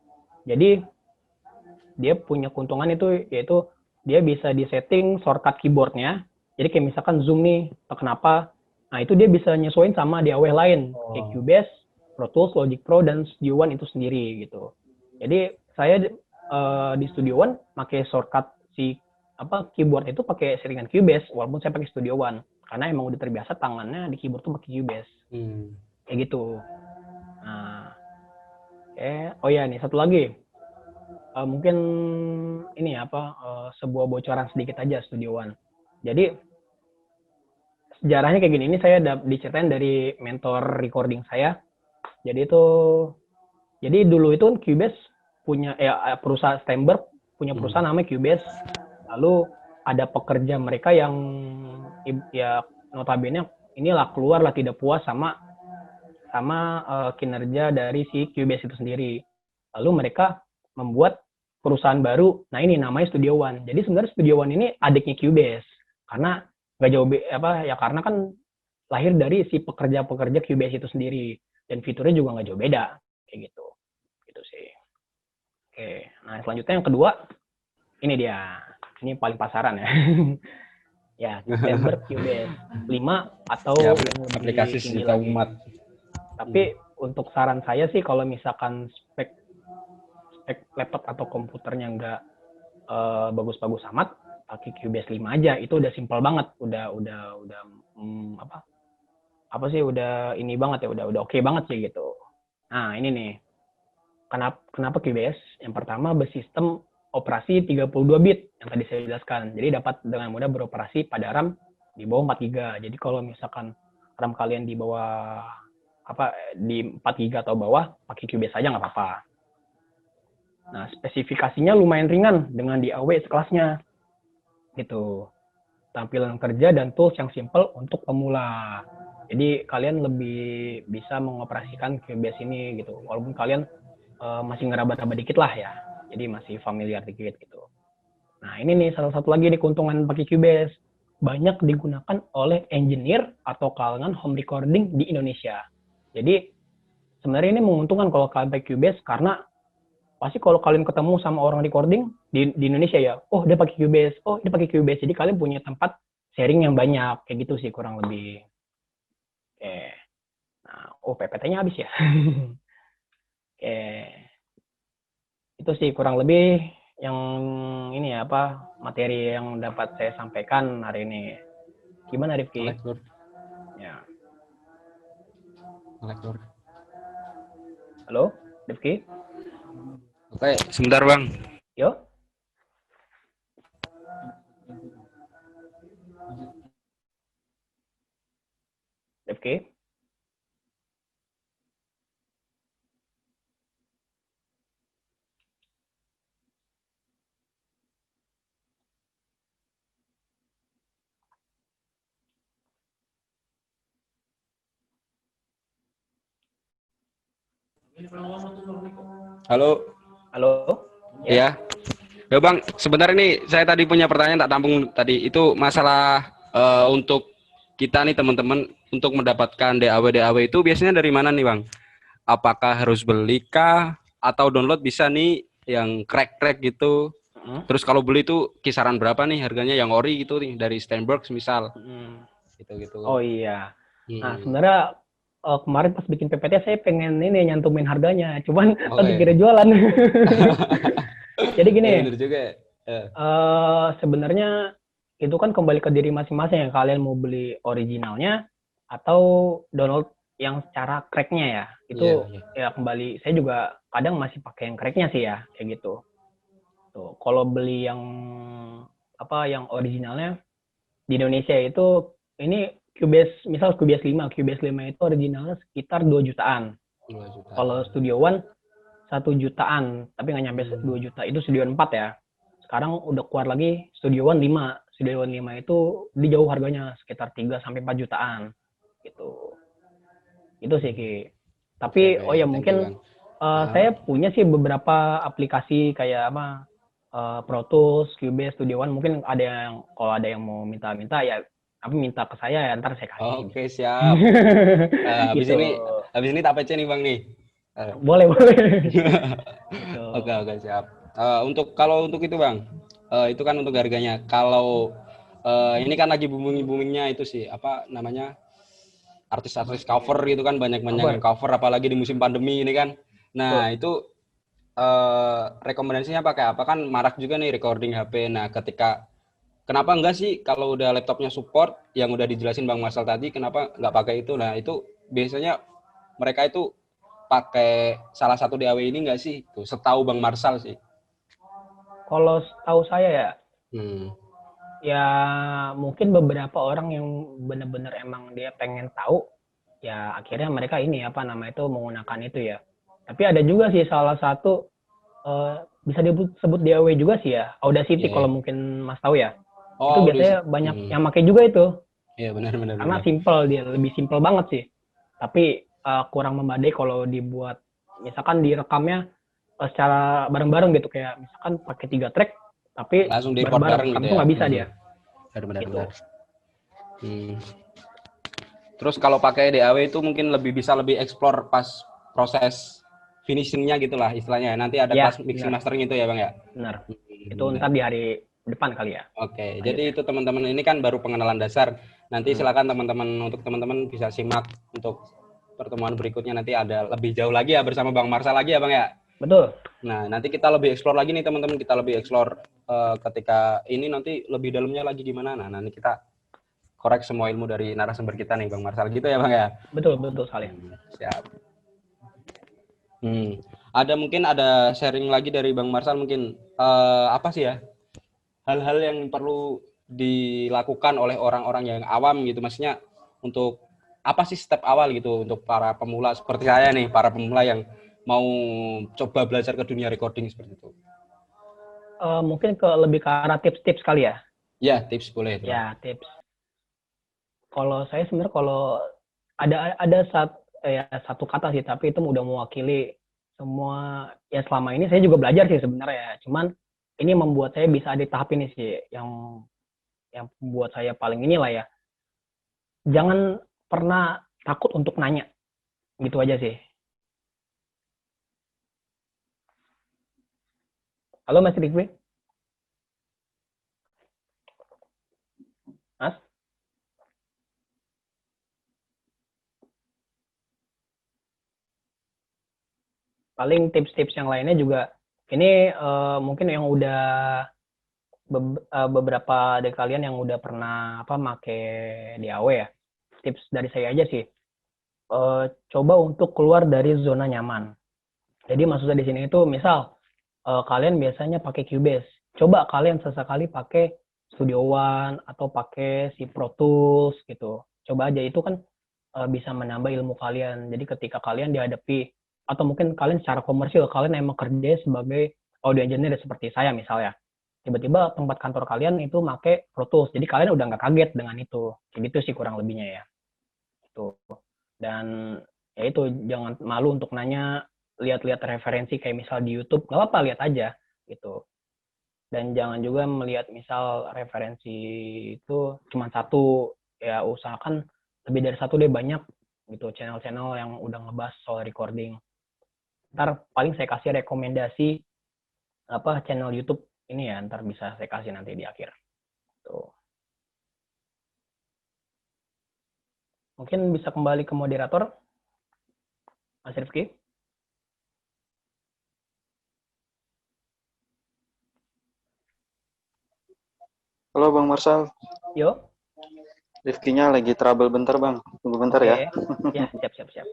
Jadi dia punya keuntungan itu yaitu dia bisa disetting shortcut keyboardnya. Jadi kayak misalkan zoom nih atau kenapa, nah itu dia bisa nyesuaiin sama DAW lain kayak Cubase, Pro Tools, Logic Pro dan Studio One itu sendiri gitu. Jadi saya di Studio One pakai shortcut si keyboard itu pakai seringan Cubase walaupun saya pakai Studio One karena emang udah terbiasa tangannya di keyboard tuh pakai Cubase. Kayak gitu. Nah, oh ya nih satu lagi. Mungkin ini sebuah bocoran sedikit aja Studio One. Jadi sejarahnya kayak gini. Ini saya diceritain dari mentor recording saya. Jadi dulu itu Cubase punya perusahaan Steinberg punya perusahaan namanya Cubase. Lalu ada pekerja mereka yang ya notabene inilah keluarlah tidak puas sama kinerja dari si Cubase itu sendiri. Lalu mereka membuat perusahaan baru. Nah ini namanya Studio One. Jadi sebenarnya Studio One ini adiknya Cubase karena nggak jauh karena kan lahir dari si pekerja-pekerja Cubase itu sendiri dan fiturnya juga nggak jauh beda kayak gitu. Gitu sih. Oke. Nah selanjutnya yang kedua ini dia. Ini paling pasaran ya. Ya, Steinberg Cubase 5 atau Ya, yang lebih aplikasi tinggi sejuta lagi. umat. Tapi untuk saran saya sih kalau misalkan spek laptop atau komputernya nggak bagus-bagus amat, pakai Cubase 5 aja. Itu udah simpel banget, udah ini banget ya, udah oke banget sih gitu. Nah, ini nih. Kenapa Cubase? Yang pertama bersistem operasi 32 bit yang tadi saya jelaskan. Jadi dapat dengan mudah beroperasi pada RAM di bawah 4 GB. Jadi kalau misalkan RAM kalian di bawah di 4 GB atau bawah, pakai Cubase aja nggak apa-apa. Nah, spesifikasinya lumayan ringan dengan DAW sekelasnya. Gitu. Tampilan kerja dan tools yang simple untuk pemula. Jadi kalian lebih bisa mengoperasikan Cubase ini gitu. Walaupun kalian masih ngeraba-raba dikit lah ya. Jadi masih familiar dikit gitu. Nah, ini nih salah satu lagi nih keuntungan pakai Cubase. Banyak digunakan oleh engineer atau kalangan home recording di Indonesia. Jadi sebenarnya ini menguntungkan kalau kalian pakai Cubase karena pasti kalau kalian ketemu sama orang recording di Indonesia ya, oh dia pakai Cubase, jadi kalian punya tempat sharing yang banyak kayak gitu sih kurang lebih. Oke, nah, PPT-nya habis ya. Oke, itu sih kurang lebih yang ini ya materi yang dapat saya sampaikan hari ini. Gimana Rifki? Ya. Halo, Rifki? Oke, sebentar Bang. Yo. Rifki? Halo. Halo? Ya. Ya Bang, sebentar ini saya tadi punya pertanyaan tak tampung tadi. Itu masalah untuk kita nih teman-teman untuk mendapatkan DAW itu biasanya dari mana nih Bang? Apakah harus beli kah atau download bisa nih yang crack gitu? Terus kalau beli itu kisaran berapa nih harganya yang ori gitu nih dari Steinberg misal? Gitu. Oh iya. Nah sebenarnya kemarin pas bikin PPT saya pengen ini nyantumin harganya, cuman lagi kira jualan. Jadi gini. Ya, bener juga. Sebenarnya itu kan kembali ke diri masing-masing ya, kalian mau beli originalnya atau download yang secara cracknya ya. Itu ya kembali, saya juga kadang masih pakai yang cracknya sih ya, kayak gitu. Tuh, kalau beli yang originalnya di Indonesia itu ini Cubase 5 itu originalnya sekitar 2 jutaan. Kalau Studio One 1 jutaan, tapi nggak nyampe 2 juta, itu Studio One 4 ya. Sekarang udah keluar lagi Studio One 5. Studio One 5 itu di jauh harganya sekitar 3 sampai 4 jutaan. gitu. Itu sih Ki. Tapi Oke, oh ya thank you, mungkin Bang. Ah, saya punya sih beberapa aplikasi kayak apa Pro Tools, Cubase, Studio One. Mungkin ada yang kalau ada yang mau minta-minta ya apa minta ke saya ya ntar saya kasih Oke, bisa. siap. Habis Gitu. ini tak PC nih, Bang nih. Eh, Boleh boleh. Gitu. Oke, oke, siap. Kalau untuk itu, Bang, itu kan untuk harganya. Kalau ini kan lagi boomingnya itu sih, apa namanya, artis-artis cover gitu kan, banyak-banyak yang Cover. cover, apalagi di musim pandemi ini kan. Betul. Nah, itu rekomendasinya pakai apa? Kan marak juga nih recording HP. Nah, kenapa enggak sih kalau udah laptopnya support, yang udah dijelasin Bang Marcel tadi, kenapa nggak pakai itu? Nah, itu biasanya mereka itu pakai salah satu DAW ini enggak sih? Tuh, setahu Bang Marcel sih. Kalau tahu saya ya, Hmm. ya mungkin beberapa orang yang benar-benar emang dia pengen tahu, ya akhirnya mereka ini apa nama itu menggunakan itu ya. Tapi ada juga sih salah satu bisa disebut DAW juga sih ya, Audacity Iya, kalau iya. mungkin Mas tahu ya. Itu Oh, biasanya banyak yang pakai juga itu, Iya, benar, benar, karena benar. simple dia, lebih simple banget sih. Tapi kurang memadai kalau dibuat, misalkan direkamnya secara bareng-bareng gitu, kayak misalkan pakai 3 track, tapi Langsung di record bareng-bareng bareng rekam gitu tuh ya. nggak bisa dia, Benar, benar, benar. gitu. Hmm. Terus kalau pakai DAW itu mungkin bisa lebih explore pas proses finishingnya gitulah istilahnya. Nanti ada Ya, kelas mixing benar, mastering itu ya, Bang ya. benar. Itu Benar. ntar di hari depan kali ya, Oke, lanjut jadi ya. itu teman-teman ini kan baru pengenalan dasar. Nanti Hmm, silakan teman-teman bisa simak untuk pertemuan berikutnya, nanti ada lebih jauh lagi ya bersama Bang Marsal lagi ya, Bang ya. betul. Nah, nanti kita lebih explore lagi nih teman-teman, kita lebih explore ketika ini nanti lebih dalamnya lagi gimana. Nah, nanti kita korek semua ilmu dari narasumber kita nih Bang Marsal gitu ya, Bang ya. Betul, betul sekali. Siap. Ada sharing lagi dari Bang Marsal mungkin apa sih ya hal-hal yang perlu dilakukan oleh orang-orang yang awam gitu, maksudnya untuk apa sih step awal gitu untuk para pemula seperti saya nih, para pemula yang mau coba belajar ke dunia recording seperti itu. Mungkin lebih ke arah tips-tips kali ya. Ya, tips boleh itu, Bang. Ya, tips. Kalau saya sebenarnya kalau satu kata sih, tapi itu udah mewakili semua ya selama ini saya juga belajar sih sebenarnya. Cuman ini membuat saya bisa di tahap ini sih yang membuat saya paling inilah ya. Jangan pernah takut untuk nanya. Gitu aja sih. Halo Mas Rifki? Mas? Paling tips-tips yang lainnya juga ini mungkin yang udah beberapa dari kalian yang udah pernah apa make DAW ya. Tips dari saya aja sih. Coba untuk keluar dari zona nyaman. Jadi maksudnya di sini itu misal kalian biasanya pakai Cubase, coba kalian sesekali pakai Studio One atau pakai si Pro Tools gitu. Coba aja itu kan bisa menambah ilmu kalian. Jadi ketika kalian dihadapi atau mungkin kalian secara komersil kalian emang kerja sebagai audio engineer seperti saya misalnya. Tiba-tiba tempat kantor kalian itu pakai Pro Tools. Jadi kalian udah nggak kaget dengan itu. Kayak gitu sih kurang lebihnya ya. Itu. Dan ya itu jangan malu untuk nanya, lihat-lihat referensi kayak misal di YouTube, nggak apa-apa lihat aja gitu. Dan jangan juga melihat misal referensi itu cuma satu, ya usahakan lebih dari satu deh, banyak gitu channel-channel yang udah ngebahas soal recording. Ntar paling saya kasih rekomendasi apa channel YouTube ini ya, ntar bisa saya kasih nanti di akhir. Tuh. Mungkin bisa kembali ke moderator, Mas Rifki. Halo Bang Marsal, Yo. Rifkinya lagi trouble bentar Bang, tunggu bentar Oke. ya. Ya, siap.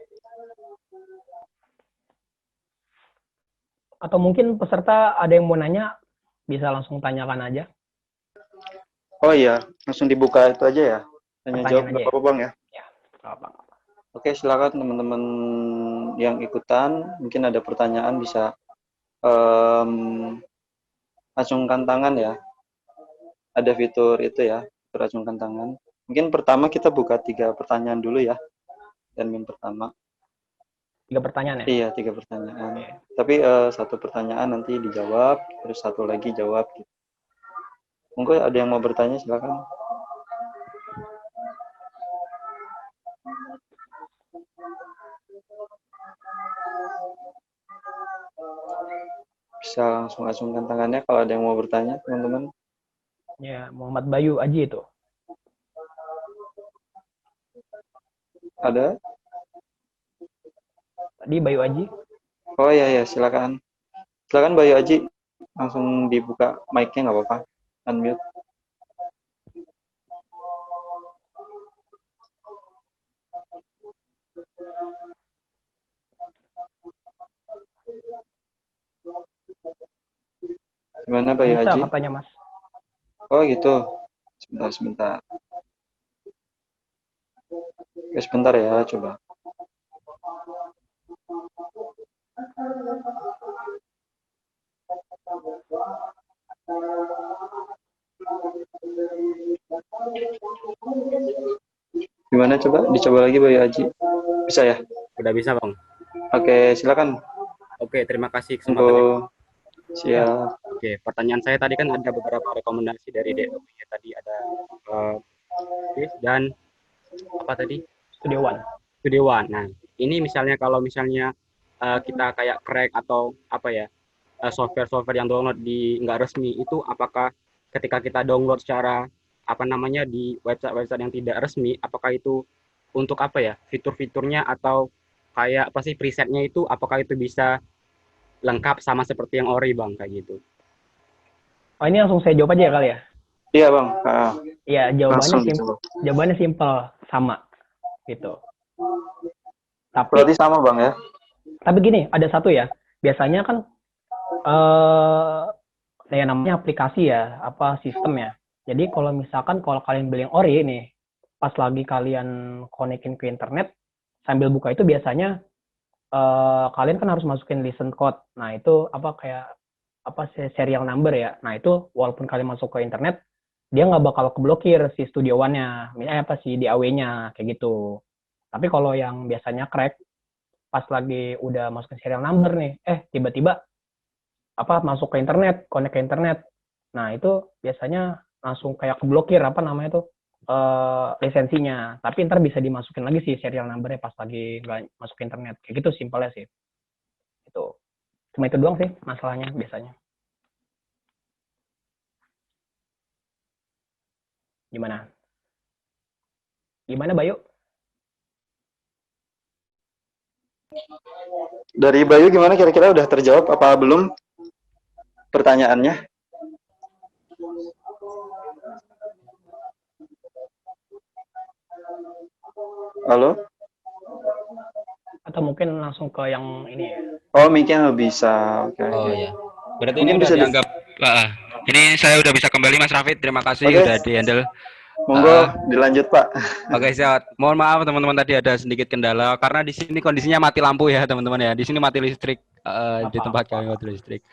Atau mungkin peserta ada yang mau nanya, bisa langsung tanyakan aja. Oh iya, langsung dibuka itu aja ya, tanya Pertanyaan jawab aja nggak ya. apa-apa Bang ya. Ya, apa. Oke, silakan teman-teman yang ikutan, mungkin ada pertanyaan bisa acungkan tangan ya. Ada fitur itu ya, fitur acungkan tangan. Mungkin pertama kita buka 3 pertanyaan dulu ya. Admin pertama. 3 pertanyaan ya? Iya, 3 pertanyaan. Oke. Tapi 1 pertanyaan nanti dijawab, terus 1 lagi jawab. Gitu. Mungkin ada yang mau bertanya, silakan. Bisa langsung acungkan tangannya kalau ada yang mau bertanya, teman-teman. Ya, Muhammad Bayu Aji itu. Ada? Tadi Bayu Aji. Oh iya, silakan. Silakan Bayu Aji, langsung dibuka mic-nya nggak apa-apa. Unmute. Gimana Bayu Bisa Aji? katanya, Mas. Oh gitu. Sebentar. Oke, sebentar ya, coba. Gimana coba? Dicoba lagi Bayu Aji. Bisa ya? Udah bisa, Bang. Oke, silakan. Oke, terima kasih kesempatannya. Info. Siap. Oke, pertanyaan saya tadi kan ada beberapa rekomendasi dari DOI ya. Tadi ada dan apa tadi? Studio One. Studio One. Nah, ini misalnya kalau misalnya kita kayak crack atau apa ya, software-software yang download di nggak resmi itu, apakah ketika kita download secara apa namanya di website-website yang tidak resmi, apakah itu untuk apa ya, fitur-fiturnya atau kayak apa sih presetnya itu, apakah itu bisa lengkap sama seperti yang ori, Bang, kayak gitu? Oh, ini langsung saya jawab aja ya kali ya? Iya Bang. Iya, Langsung dijawab. jawabannya simpel, sama gitu. Tapi Berarti sama Bang ya? Tapi gini, ada satu ya. Biasanya kan ya namanya aplikasi ya, apa sistem ya. Jadi kalau misalkan kalau kalian beli yang ori nih, pas lagi kalian konekin ke internet, sambil buka itu biasanya kalian kan harus masukin listen code. Nah, itu apa kayak apa serial number ya. Nah, itu walaupun kalian masuk ke internet, dia nggak bakal keblokir si Studio One-nya, apa sih DAW-nya kayak gitu. Tapi kalau yang biasanya crack, pas lagi udah masukin serial number nih, tiba-tiba apa masuk ke internet, connect ke internet. Nah, itu biasanya langsung kayak keblokir apa namanya tuh lisensinya. Tapi ntar bisa dimasukin lagi sih serial numbernya pas lagi nggak masuk ke internet. Kayak gitu simpelnya sih. Itu. Cuma itu doang sih masalahnya biasanya. Gimana? Gimana, Bayu? Dari Bayu gimana, kira-kira udah terjawab apa belum pertanyaannya? Halo? Atau mungkin langsung ke yang ini ya? Oh, mic-nya nggak bisa. Oke. Oh ya. Berarti Mungkin ini udah bisa dianggap. Ini saya udah bisa kembali, Mas Rafid. Terima kasih Oke. udah di-handle. Monggo dilanjut Pak. Oke, siap. Mohon maaf teman-teman, tadi ada sedikit kendala karena di sini kondisinya mati lampu ya teman-teman ya. Di sini mati listrik, di tempat kami mati listrik.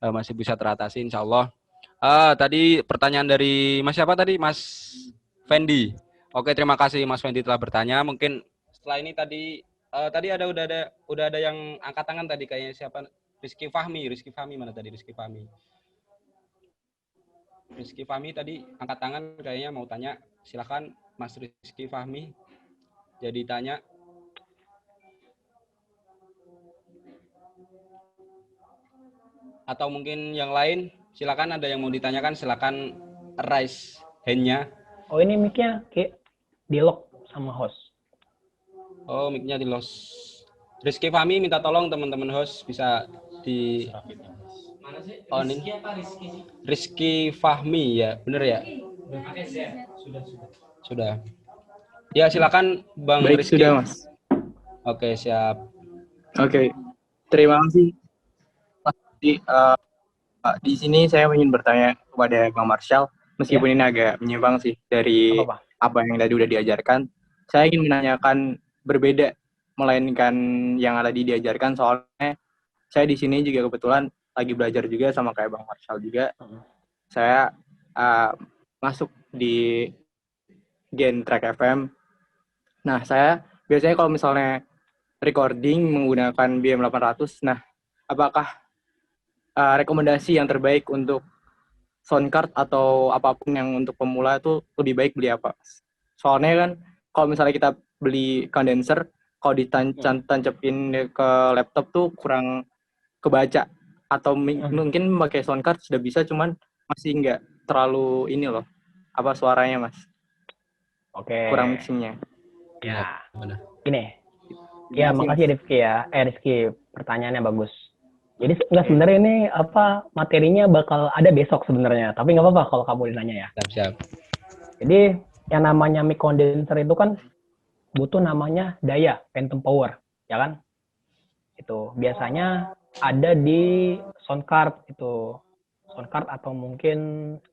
Masih bisa teratasi insya Allah. Tadi pertanyaan dari Mas siapa tadi? Mas Fendi. Oke, terima kasih Mas Fendi telah bertanya. Mungkin setelah ini tadi udah ada yang angkat tangan tadi, kayaknya siapa? Rizky Fahmi mana tadi? Rizky Fahmi tadi angkat tangan, kayaknya mau tanya. Silakan Mas Rizky Fahmi. Jadi tanya. Atau mungkin yang lain, silakan, ada yang mau ditanyakan, silakan raise hand-nya. Oh, ini mic-nya kayak di-lock sama host. Oh, mic-nya di-loss. Rizky Fahmi minta tolong teman-teman host bisa di oh, ini Rizky Fahmi ya, bener ya? Sudah. Ya, silakan Bang Baik, Rizky. sudah Mas. Oke, siap. Oke, terima kasih. Di sini saya ingin bertanya kepada Bang Marshall, meskipun ini agak menyimpang sih dari apa yang tadi udah diajarkan. Saya ingin menanyakan berbeda, melainkan yang tadi diajarkan, soalnya saya di sini juga kebetulan lagi belajar juga sama kayak Bang Marshall juga. Saya masuk di Gen Track FM. Nah, saya biasanya kalau misalnya recording menggunakan BM800, nah apakah rekomendasi yang terbaik untuk sound card atau apapun yang untuk pemula itu lebih baik beli apa? Soalnya kan kalau misalnya kita beli condenser, kalau ditancepin ke laptop tuh kurang kebaca, atau mungkin pakai sound card sudah bisa, cuman masih nggak terlalu ini loh, apa suaranya mas, Oke. kurang mixingnya. Ya, Benar. gini. Ya, Gimana sih, makasih Mas? Rifki ya. Rifki, pertanyaannya bagus. Jadi nggak sebenarnya ini apa materinya bakal ada besok sebenarnya, tapi nggak apa-apa kalau kamu dinanya ya. Siap. Jadi yang namanya mic condenser itu kan butuh namanya daya, phantom power, ya kan? Itu biasanya ada di sound card itu, sound card atau mungkin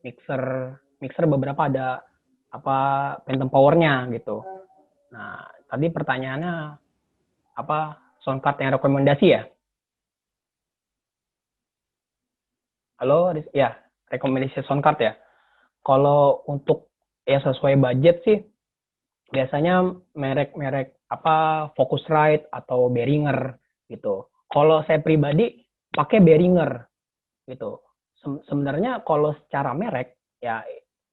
mixer beberapa ada apa phantom powernya gitu. Nah, tadi pertanyaannya apa sound card yang rekomendasi ya? Halo, ya rekomendasi sound card ya. Kalau untuk ya sesuai budget sih, biasanya merek-merek apa Focusrite atau Behringer gitu. Kalau saya pribadi pakai Behringer gitu. Sebenarnya kalau secara merek ya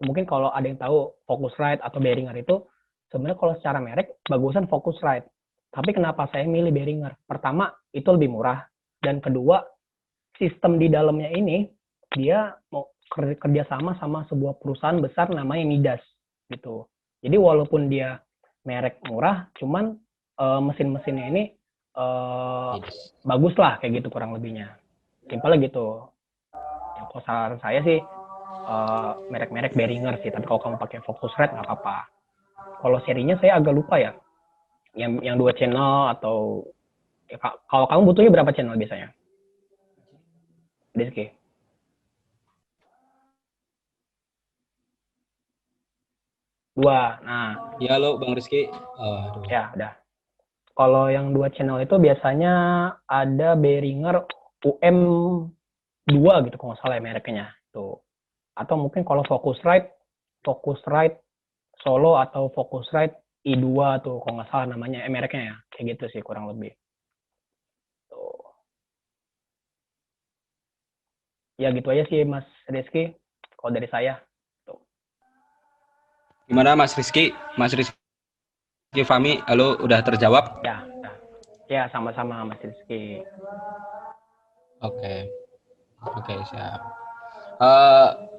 mungkin kalau ada yang tahu Focusrite atau Behringer itu sebenarnya kalau secara merek bagusan Focusrite. Tapi kenapa saya milih Behringer? Pertama, itu lebih murah, dan kedua, sistem di dalamnya ini dia mau kerja sama sebuah perusahaan besar namanya Midas gitu. Jadi walaupun dia merek murah, cuman mesin-mesinnya ini bagus lah kayak gitu kurang lebihnya. Simpel gitu. Yang kalau saran saya sih merek-merek Behringer sih. Tapi kalau kamu pakai Focusrite nggak apa-apa. Kalau serinya saya agak lupa ya. Yang 2 channel atau ya, kalau kamu butuhnya berapa channel biasanya? Rizky. Dua. Nah, Ya lo Bang Rizky. ya udah. Kalau yang 2 channel itu biasanya ada Behringer UM2 gitu kalau nggak salah ya mereknya. Tuh. Atau mungkin kalau Focusrite Solo atau Focusrite I2 tuh kalau nggak salah namanya mereknya ya. Kayak gitu sih kurang lebih. Tuh. Ya gitu aja sih Mas Rizky. Kalau dari saya. Tuh. Gimana Mas Rizky? Mas Rizky Fahmi, halo, udah terjawab? Ya, ya. Ya sama-sama Mas Rizky. Oke, siap.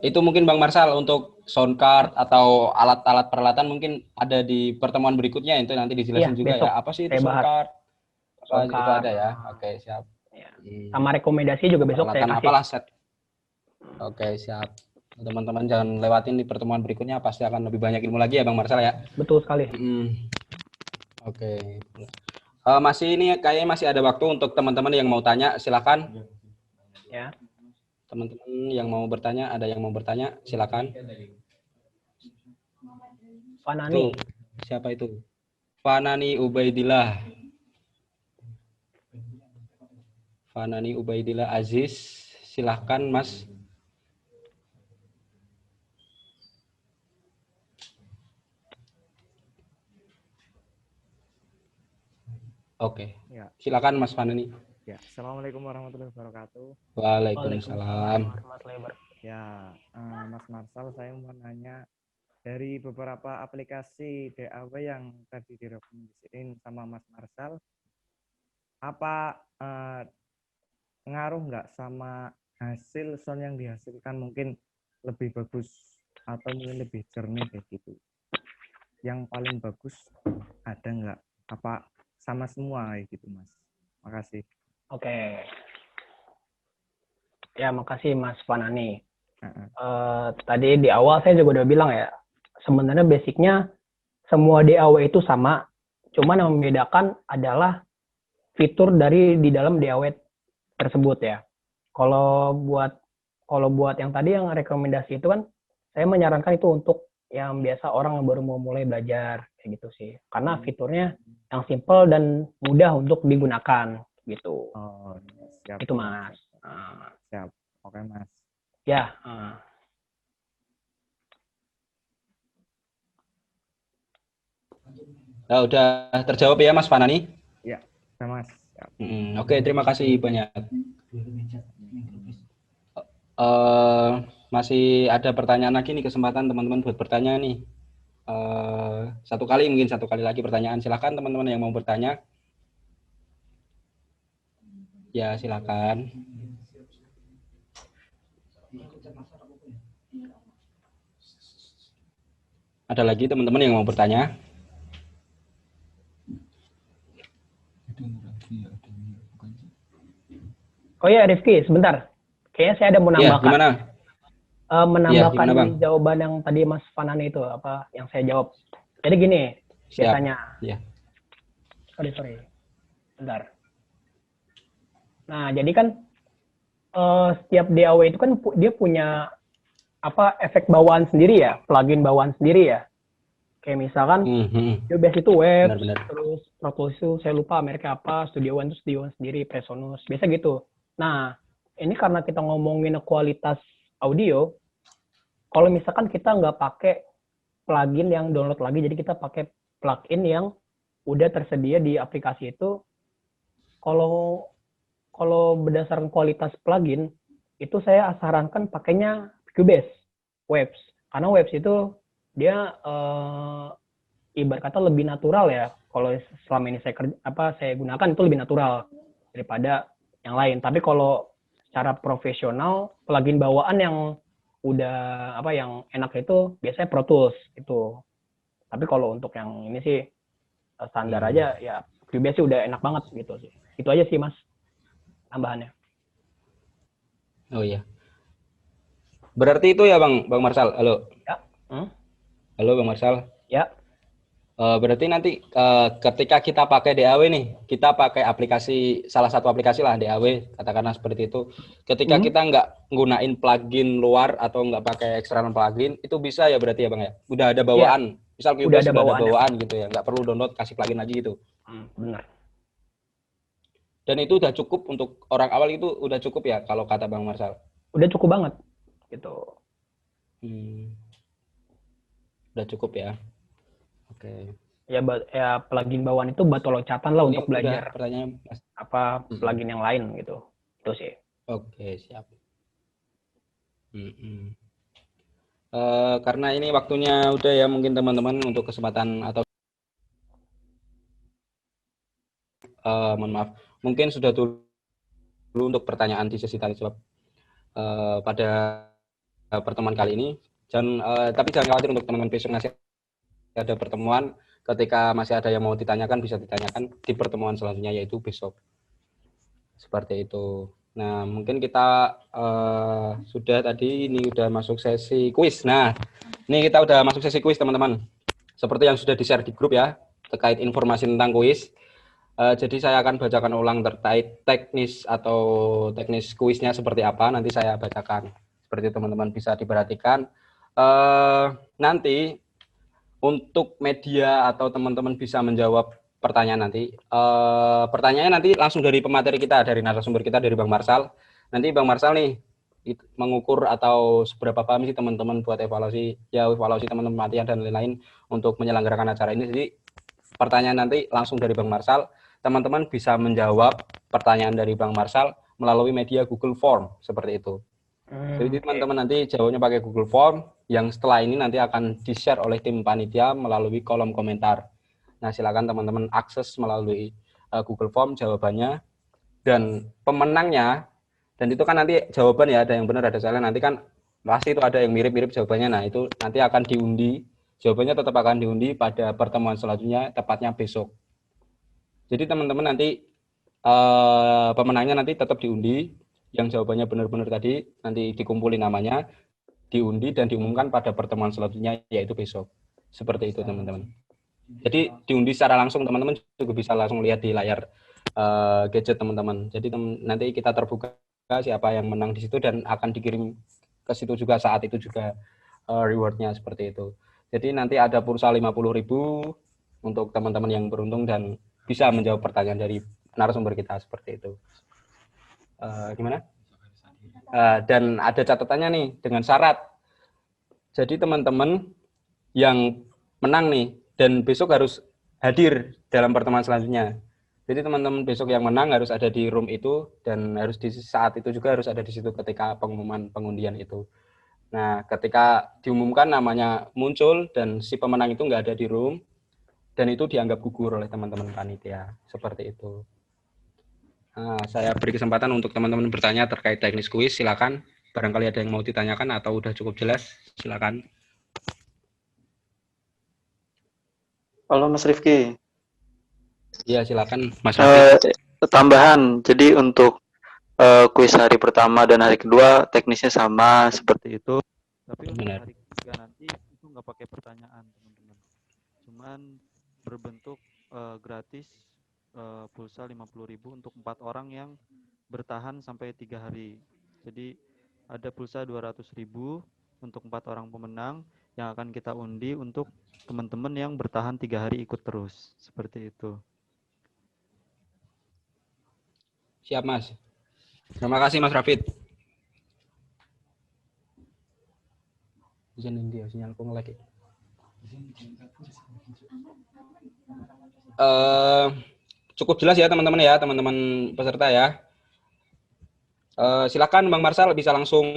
Itu mungkin Bang Marsal untuk sound card atau alat-alat peralatan mungkin ada di pertemuan berikutnya, itu nanti dijelasin juga besok ya. Apa sih itu sound bahas. card? Sound Itu card. ada ya. Oke, siap. Ya. Sama rekomendasi juga besok saya Peralatan kasih. apalah set. Oke, siap. Teman-teman jangan lewatin di pertemuan berikutnya, pasti akan lebih banyak ilmu lagi ya Bang Marsal ya. Betul sekali. Oke. Masih ini kayaknya masih ada waktu untuk teman-teman yang mau tanya, silakan. Ya. Teman-teman yang mau bertanya, ada yang mau bertanya, silakan. Fanani. Siapa itu? Fanani Ubaidillah. Fanani Ubaidillah Aziz, silahkan Mas. Oke, Ya. Silakan Mas Fanani. Ya, Assalamualaikum warahmatullahi wabarakatuh. Waalaikumsalam. Ya, Mas Marsal, saya mau nanya dari beberapa aplikasi DAW yang tadi direkomendasiin sama Mas Marsal, apa ngaruh nggak sama hasil sound yang dihasilkan, mungkin lebih bagus atau mungkin lebih jernih kayak gitu? Yang paling bagus ada nggak? Apa sama semua kayak gitu, Mas? Makasih. Oke. Ya, makasih Mas Fanani. Tadi di awal saya juga udah bilang ya, sebenarnya basicnya semua DAW itu sama, cuman yang membedakan adalah fitur dari di dalam DAW tersebut ya. Kalau buat yang tadi yang rekomendasi itu kan, saya menyarankan itu untuk yang biasa orang yang baru mau mulai belajar kayak gitu sih, karena fiturnya yang simple dan mudah untuk digunakan gitu. Oh, siap. Itu Mas. Siap. Oke Mas. Ya. Nah, udah terjawab ya Mas Fanani? Ya, Mas. Ya. Oke, terima kasih banyak. Masih ada pertanyaan lagi nih, kesempatan teman-teman buat bertanya nih. Mungkin satu kali lagi pertanyaan. Silakan teman-teman yang mau bertanya. Ya, silakan. Ada lagi teman-teman yang mau bertanya? Oh ya, Rifki, sebentar. Kayaknya saya ada mau Ya, nambahkan. gimana? Menambahkan gimana, Bang? jawaban yang tadi Mas Fanani itu, apa yang saya jawab. Jadi gini, Siap. biasanya. Ya. Sorry. Bentar. Nah, jadi kan setiap DAW itu kan dia punya efek bawaan sendiri ya, plugin bawaan sendiri ya. Kayak misalkan Cubase itu web, Benar-benar. terus Pro Tools itu saya lupa mereknya apa, Studio One itu Studio One sendiri, Presonus, biasa gitu. Nah, ini karena kita ngomongin kualitas audio, kalau misalkan kita nggak pakai plugin yang download lagi, jadi kita pakai plugin yang udah tersedia di aplikasi itu, kalau berdasarkan kualitas plugin, itu saya sarankan pakainya Cubase, Waves. Karena Waves itu dia ibarat kata lebih natural ya. Kalau selama ini saya gunakan itu lebih natural daripada yang lain. Tapi kalau secara profesional, plugin bawaan yang udah yang enak itu biasanya Pro Tools itu. Tapi kalau untuk yang ini sih standar aja ya, Cubase sih udah enak banget gitu sih. Itu aja sih Mas tambahannya. Oh iya. Berarti itu ya Bang Marshall. Halo. Ya. Halo Bang Marshall. Ya. Berarti nanti ketika kita pakai DAW nih, kita pakai salah satu aplikasi lah DAW, katakanlah seperti itu. Ketika kita nggak nggunain plugin luar atau nggak pakai eksternal plugin, itu bisa ya berarti ya Bang ya? Udah ada bawaan. Ya. Misal Cubase udah ada bawaan gitu ya, nggak perlu download, kasih plugin lagi gitu. Benar. Dan itu udah cukup untuk orang awal, itu udah cukup ya kalau kata Bang Marshall? Udah cukup banget gitu. Udah cukup ya. Oke. Ya plugin bawaan itu batu loncatan lah untuk belajar pertanyaan plugin yang lain gitu. Itu sih. Oke, siap. Karena ini waktunya udah ya, mungkin teman-teman untuk kesempatan atau mohon maaf, mungkin sudah dulu untuk pertanyaan di sesi tanya jawab pada pertemuan kali ini. Tapi jangan khawatir, untuk teman-teman besok masih ada pertemuan. Ketika masih ada yang mau ditanyakan, bisa ditanyakan di pertemuan selanjutnya, yaitu besok. Seperti itu. Nah, mungkin kita sudah tadi ini udah masuk sesi kuis. Nah, ini kita udah masuk sesi kuis teman-teman. Seperti yang sudah di-share di grup ya, terkait informasi tentang kuis. Jadi saya akan bacakan ulang terkait teknis kuisnya seperti apa. Nanti saya bacakan. Seperti teman-teman bisa diperhatikan. Nanti untuk media atau teman-teman bisa menjawab pertanyaan nanti. Pertanyaannya nanti langsung dari pemateri kita, dari narasumber kita, dari Bang Marshall. Nanti Bang Marshall nih mengukur atau seberapa paham sih teman-teman buat evaluasi teman-teman pelatihan dan lain-lain untuk menyelenggarakan acara ini. Jadi pertanyaan nanti langsung dari Bang Marshall. Teman-teman bisa menjawab pertanyaan dari Bang Marshall melalui media Google Form seperti itu. Jadi teman-teman nanti jawabnya pakai Google Form, yang setelah ini nanti akan di-share oleh tim panitia melalui kolom komentar. Nah, silakan teman-teman akses melalui Google Form jawabannya, dan pemenangnya, dan itu kan nanti jawaban ya, ada yang benar, ada salah, nanti kan pasti itu ada yang mirip-mirip jawabannya. Nah, itu nanti akan diundi, jawabannya tetap akan diundi pada pertemuan selanjutnya, tepatnya besok. Jadi teman-teman nanti pemenangnya nanti tetap diundi, yang jawabannya benar-benar tadi nanti dikumpulin namanya, diundi dan diumumkan pada pertemuan selanjutnya, yaitu besok. Seperti itu teman-teman. Jadi diundi secara langsung, teman-teman juga bisa langsung lihat di layar gadget teman-teman. Jadi nanti kita terbuka siapa yang menang di situ dan akan dikirim ke situ juga saat itu juga rewardnya seperti itu. Jadi nanti ada pulsa 50.000 untuk teman-teman yang beruntung dan bisa menjawab pertanyaan dari narasumber kita seperti itu. Gimana? Dan ada catatannya nih dengan syarat. Jadi teman-teman yang menang nih dan besok harus hadir dalam pertemuan selanjutnya. Jadi teman-teman besok yang menang harus ada di room itu dan harus di saat itu juga harus ada di situ ketika pengumuman pengundian itu. Nah, ketika diumumkan namanya muncul dan si pemenang itu nggak ada di room dan itu dianggap gugur oleh teman-teman panitia. Seperti itu. Nah, saya beri kesempatan untuk teman-teman bertanya terkait teknis kuis, silakan. Barangkali ada yang mau ditanyakan atau udah cukup jelas, silakan. Halo Mas Rifki. Iya, silakan Mas Raffi. Tambahan, jadi untuk kuis hari pertama dan hari kedua teknisnya sama seperti itu. Tapi untuk Benar. hari ketiga nanti itu nggak pakai pertanyaan teman-teman. Cuman berbentuk gratis pulsa 50.000 untuk 4 orang yang bertahan sampai 3 hari. Jadi ada pulsa 200.000 untuk 4 orang pemenang yang akan kita undi untuk teman-teman yang bertahan 3 hari ikut terus. Seperti itu. Siap, Mas. Terima kasih, Mas Rafid. Izin dia sinyalku nge-lag. Cukup jelas ya teman-teman peserta ya. Silakan Bang Marsal bisa langsung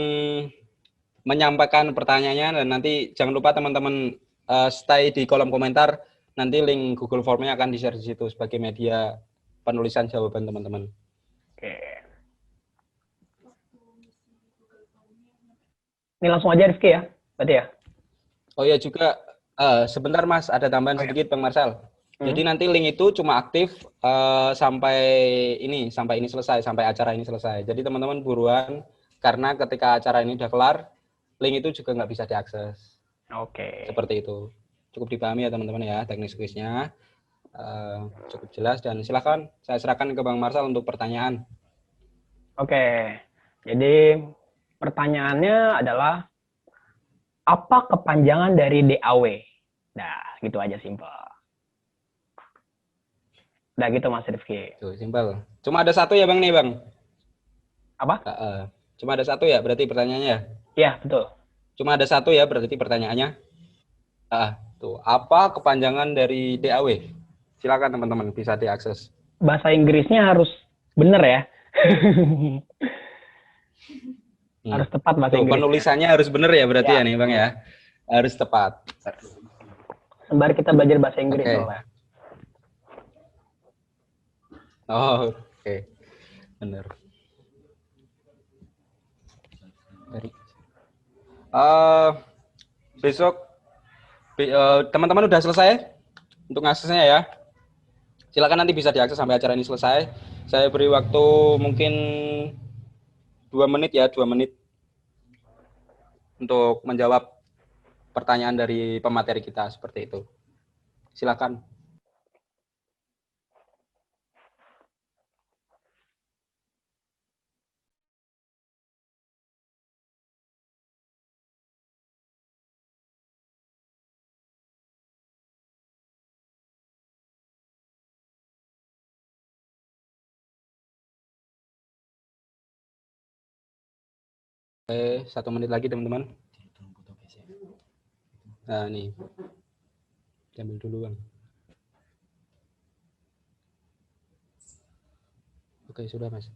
menyampaikan pertanyaannya dan nanti jangan lupa teman-teman stay di kolom komentar. Nanti link Google Form-nya akan di-share di situ sebagai media penulisan jawaban teman-teman. Oke. Ini langsung aja Rizky ya, berarti ya? Oh ya juga, sebentar Mas, ada tambahan sedikit Bang Marsal. Jadi nanti link itu cuma aktif sampai ini selesai, sampai acara ini selesai. Jadi teman-teman buruan, karena ketika acara ini udah kelar, link itu juga nggak bisa diakses. Oke. Seperti itu. Cukup dipahami ya teman-teman ya, teknis kuisnya. Cukup jelas dan silakan saya serahkan ke Bang Marsal untuk pertanyaan. Oke, jadi pertanyaannya adalah apa kepanjangan dari DAW? Nah, gitu aja simpel. Udah gitu Mas Rifki. Tuh, simpel. Cuma ada satu ya Bang nih Bang. Apa? Cuma ada satu ya berarti pertanyaannya? Iya, betul. Cuma ada satu ya berarti pertanyaannya? Tuh, apa kepanjangan dari DAW? Silakan teman-teman bisa diakses. Bahasa Inggrisnya harus bener ya. Harus tepat bahasa Inggrisnya. Penulisannya harus bener ya berarti ya nih Bang ya. Harus tepat. Sembari kita belajar bahasa Inggris soalnya. Oh, oke. Bener. Besok teman-teman udah selesai untuk aksesnya ya. Silakan nanti bisa diakses sampai acara ini selesai. Saya beri waktu mungkin 2 menit ya, 2 menit untuk menjawab pertanyaan dari pemateri kita seperti itu. Silakan. Oke, 1 menit lagi teman-teman. Nah, nih. Ambil dulu, Bang. Oke, sudah, Mas.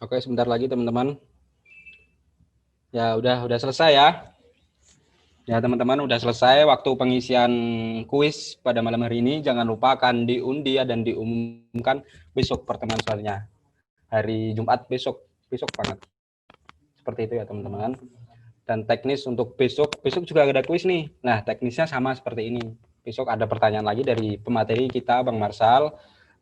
Oke, sebentar lagi teman-teman. Ya, udah selesai ya. Ya, teman-teman udah selesai waktu pengisian kuis pada malam hari ini. Jangan lupa akan diundi dan diumumkan besok pertemuan selanjutnya. Hari Jumat besok banget. Seperti itu ya, teman-teman. Dan teknis untuk besok juga ada kuis nih. Nah, teknisnya sama seperti ini. Besok ada pertanyaan lagi dari pemateri kita, Bang Marsal.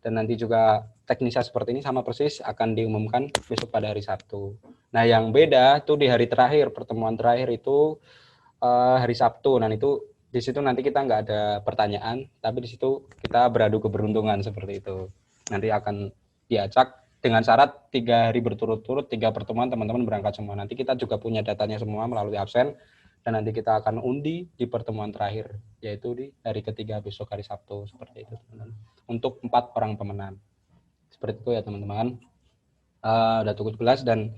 Dan nanti juga teknisnya seperti ini sama persis akan diumumkan besok pada hari Sabtu. Nah, yang beda tuh di hari terakhir, pertemuan terakhir itu hari Sabtu. Nah, itu di situ nanti kita nggak ada pertanyaan, tapi di situ kita beradu keberuntungan seperti itu. Nanti akan diacak dengan syarat 3 hari berturut-turut, 3 pertemuan teman-teman berangkat semua. Nanti kita juga punya datanya semua melalui absen, dan nanti kita akan undi di pertemuan terakhir, yaitu di hari ketiga besok hari Sabtu, seperti itu teman-teman. Untuk 4 orang pemenang. Seperti itu ya teman-teman. Udah cukup jelas, dan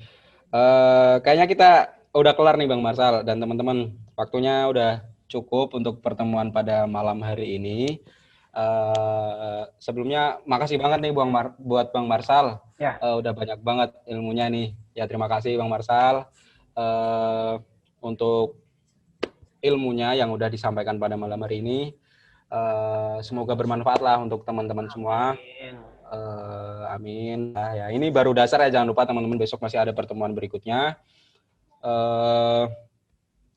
kayaknya kita udah kelar nih Bang Marsal dan teman-teman. Waktunya udah cukup untuk pertemuan pada malam hari ini. Sebelumnya makasih banget nih buat Bang Marsal. Ya. Udah banyak banget ilmunya nih. Ya, terima kasih Bang Marsal untuk ilmunya yang udah disampaikan pada malam hari ini. Semoga bermanfaat lah untuk teman-teman semua. Amin. Nah, ya, ini baru dasar ya, jangan lupa teman-teman, besok masih ada pertemuan berikutnya.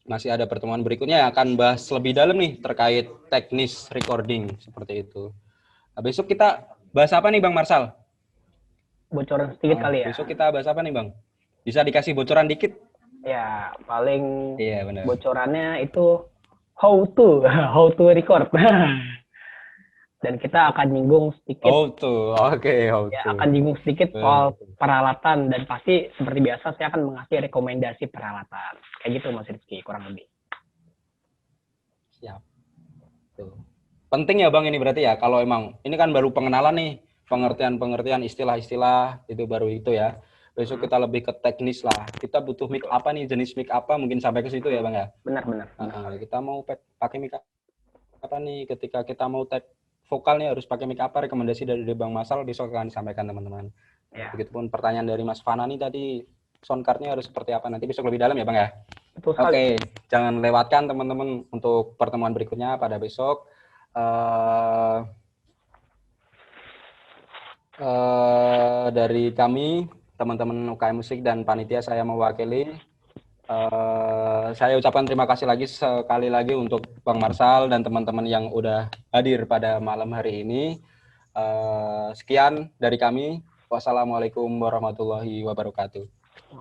Masih ada pertemuan berikutnya yang akan bahas lebih dalam nih terkait teknis recording seperti itu. Nah, besok kita bahas apa nih Bang Marsal? Bocoran sedikit kali ya. Besok kita bahas apa nih Bang? Bisa dikasih bocoran dikit? Ya, paling Iya, benar. bocorannya itu how to record. Dan kita akan nyinggung sedikit. Akan nyinggung sedikit soal peralatan, dan pasti seperti biasa saya akan mengasih rekomendasi peralatan. Kayak gitu Mas Rizky, kurang lebih. Siap. Tuh. Penting ya Bang ini berarti ya, kalau emang ini kan baru pengenalan nih, pengertian istilah-istilah itu baru itu ya. Besok kita lebih ke teknis lah. Kita butuh mic apa nih, jenis mic apa, mungkin sampai ke situ ya Bang ya. Benar. Kita mau pakai mic apa nih, ketika kita mau tag vokal nih harus pakai mic apa, rekomendasi dari Bang Marsal besok akan disampaikan teman-teman. Ya. Begitupun pertanyaan dari Mas Fana nih tadi, soundcardnya harus seperti apa, nanti besok lebih dalam ya Bang ya. Oke, jangan lewatkan teman-teman untuk pertemuan berikutnya pada besok. Dari kami, teman-teman UKM Musik dan panitia, saya mewakili. Saya ucapkan terima kasih lagi sekali lagi untuk Bang Marsal dan teman-teman yang udah hadir pada malam hari ini. Sekian dari kami. Wassalamualaikum warahmatullahi wabarakatuh.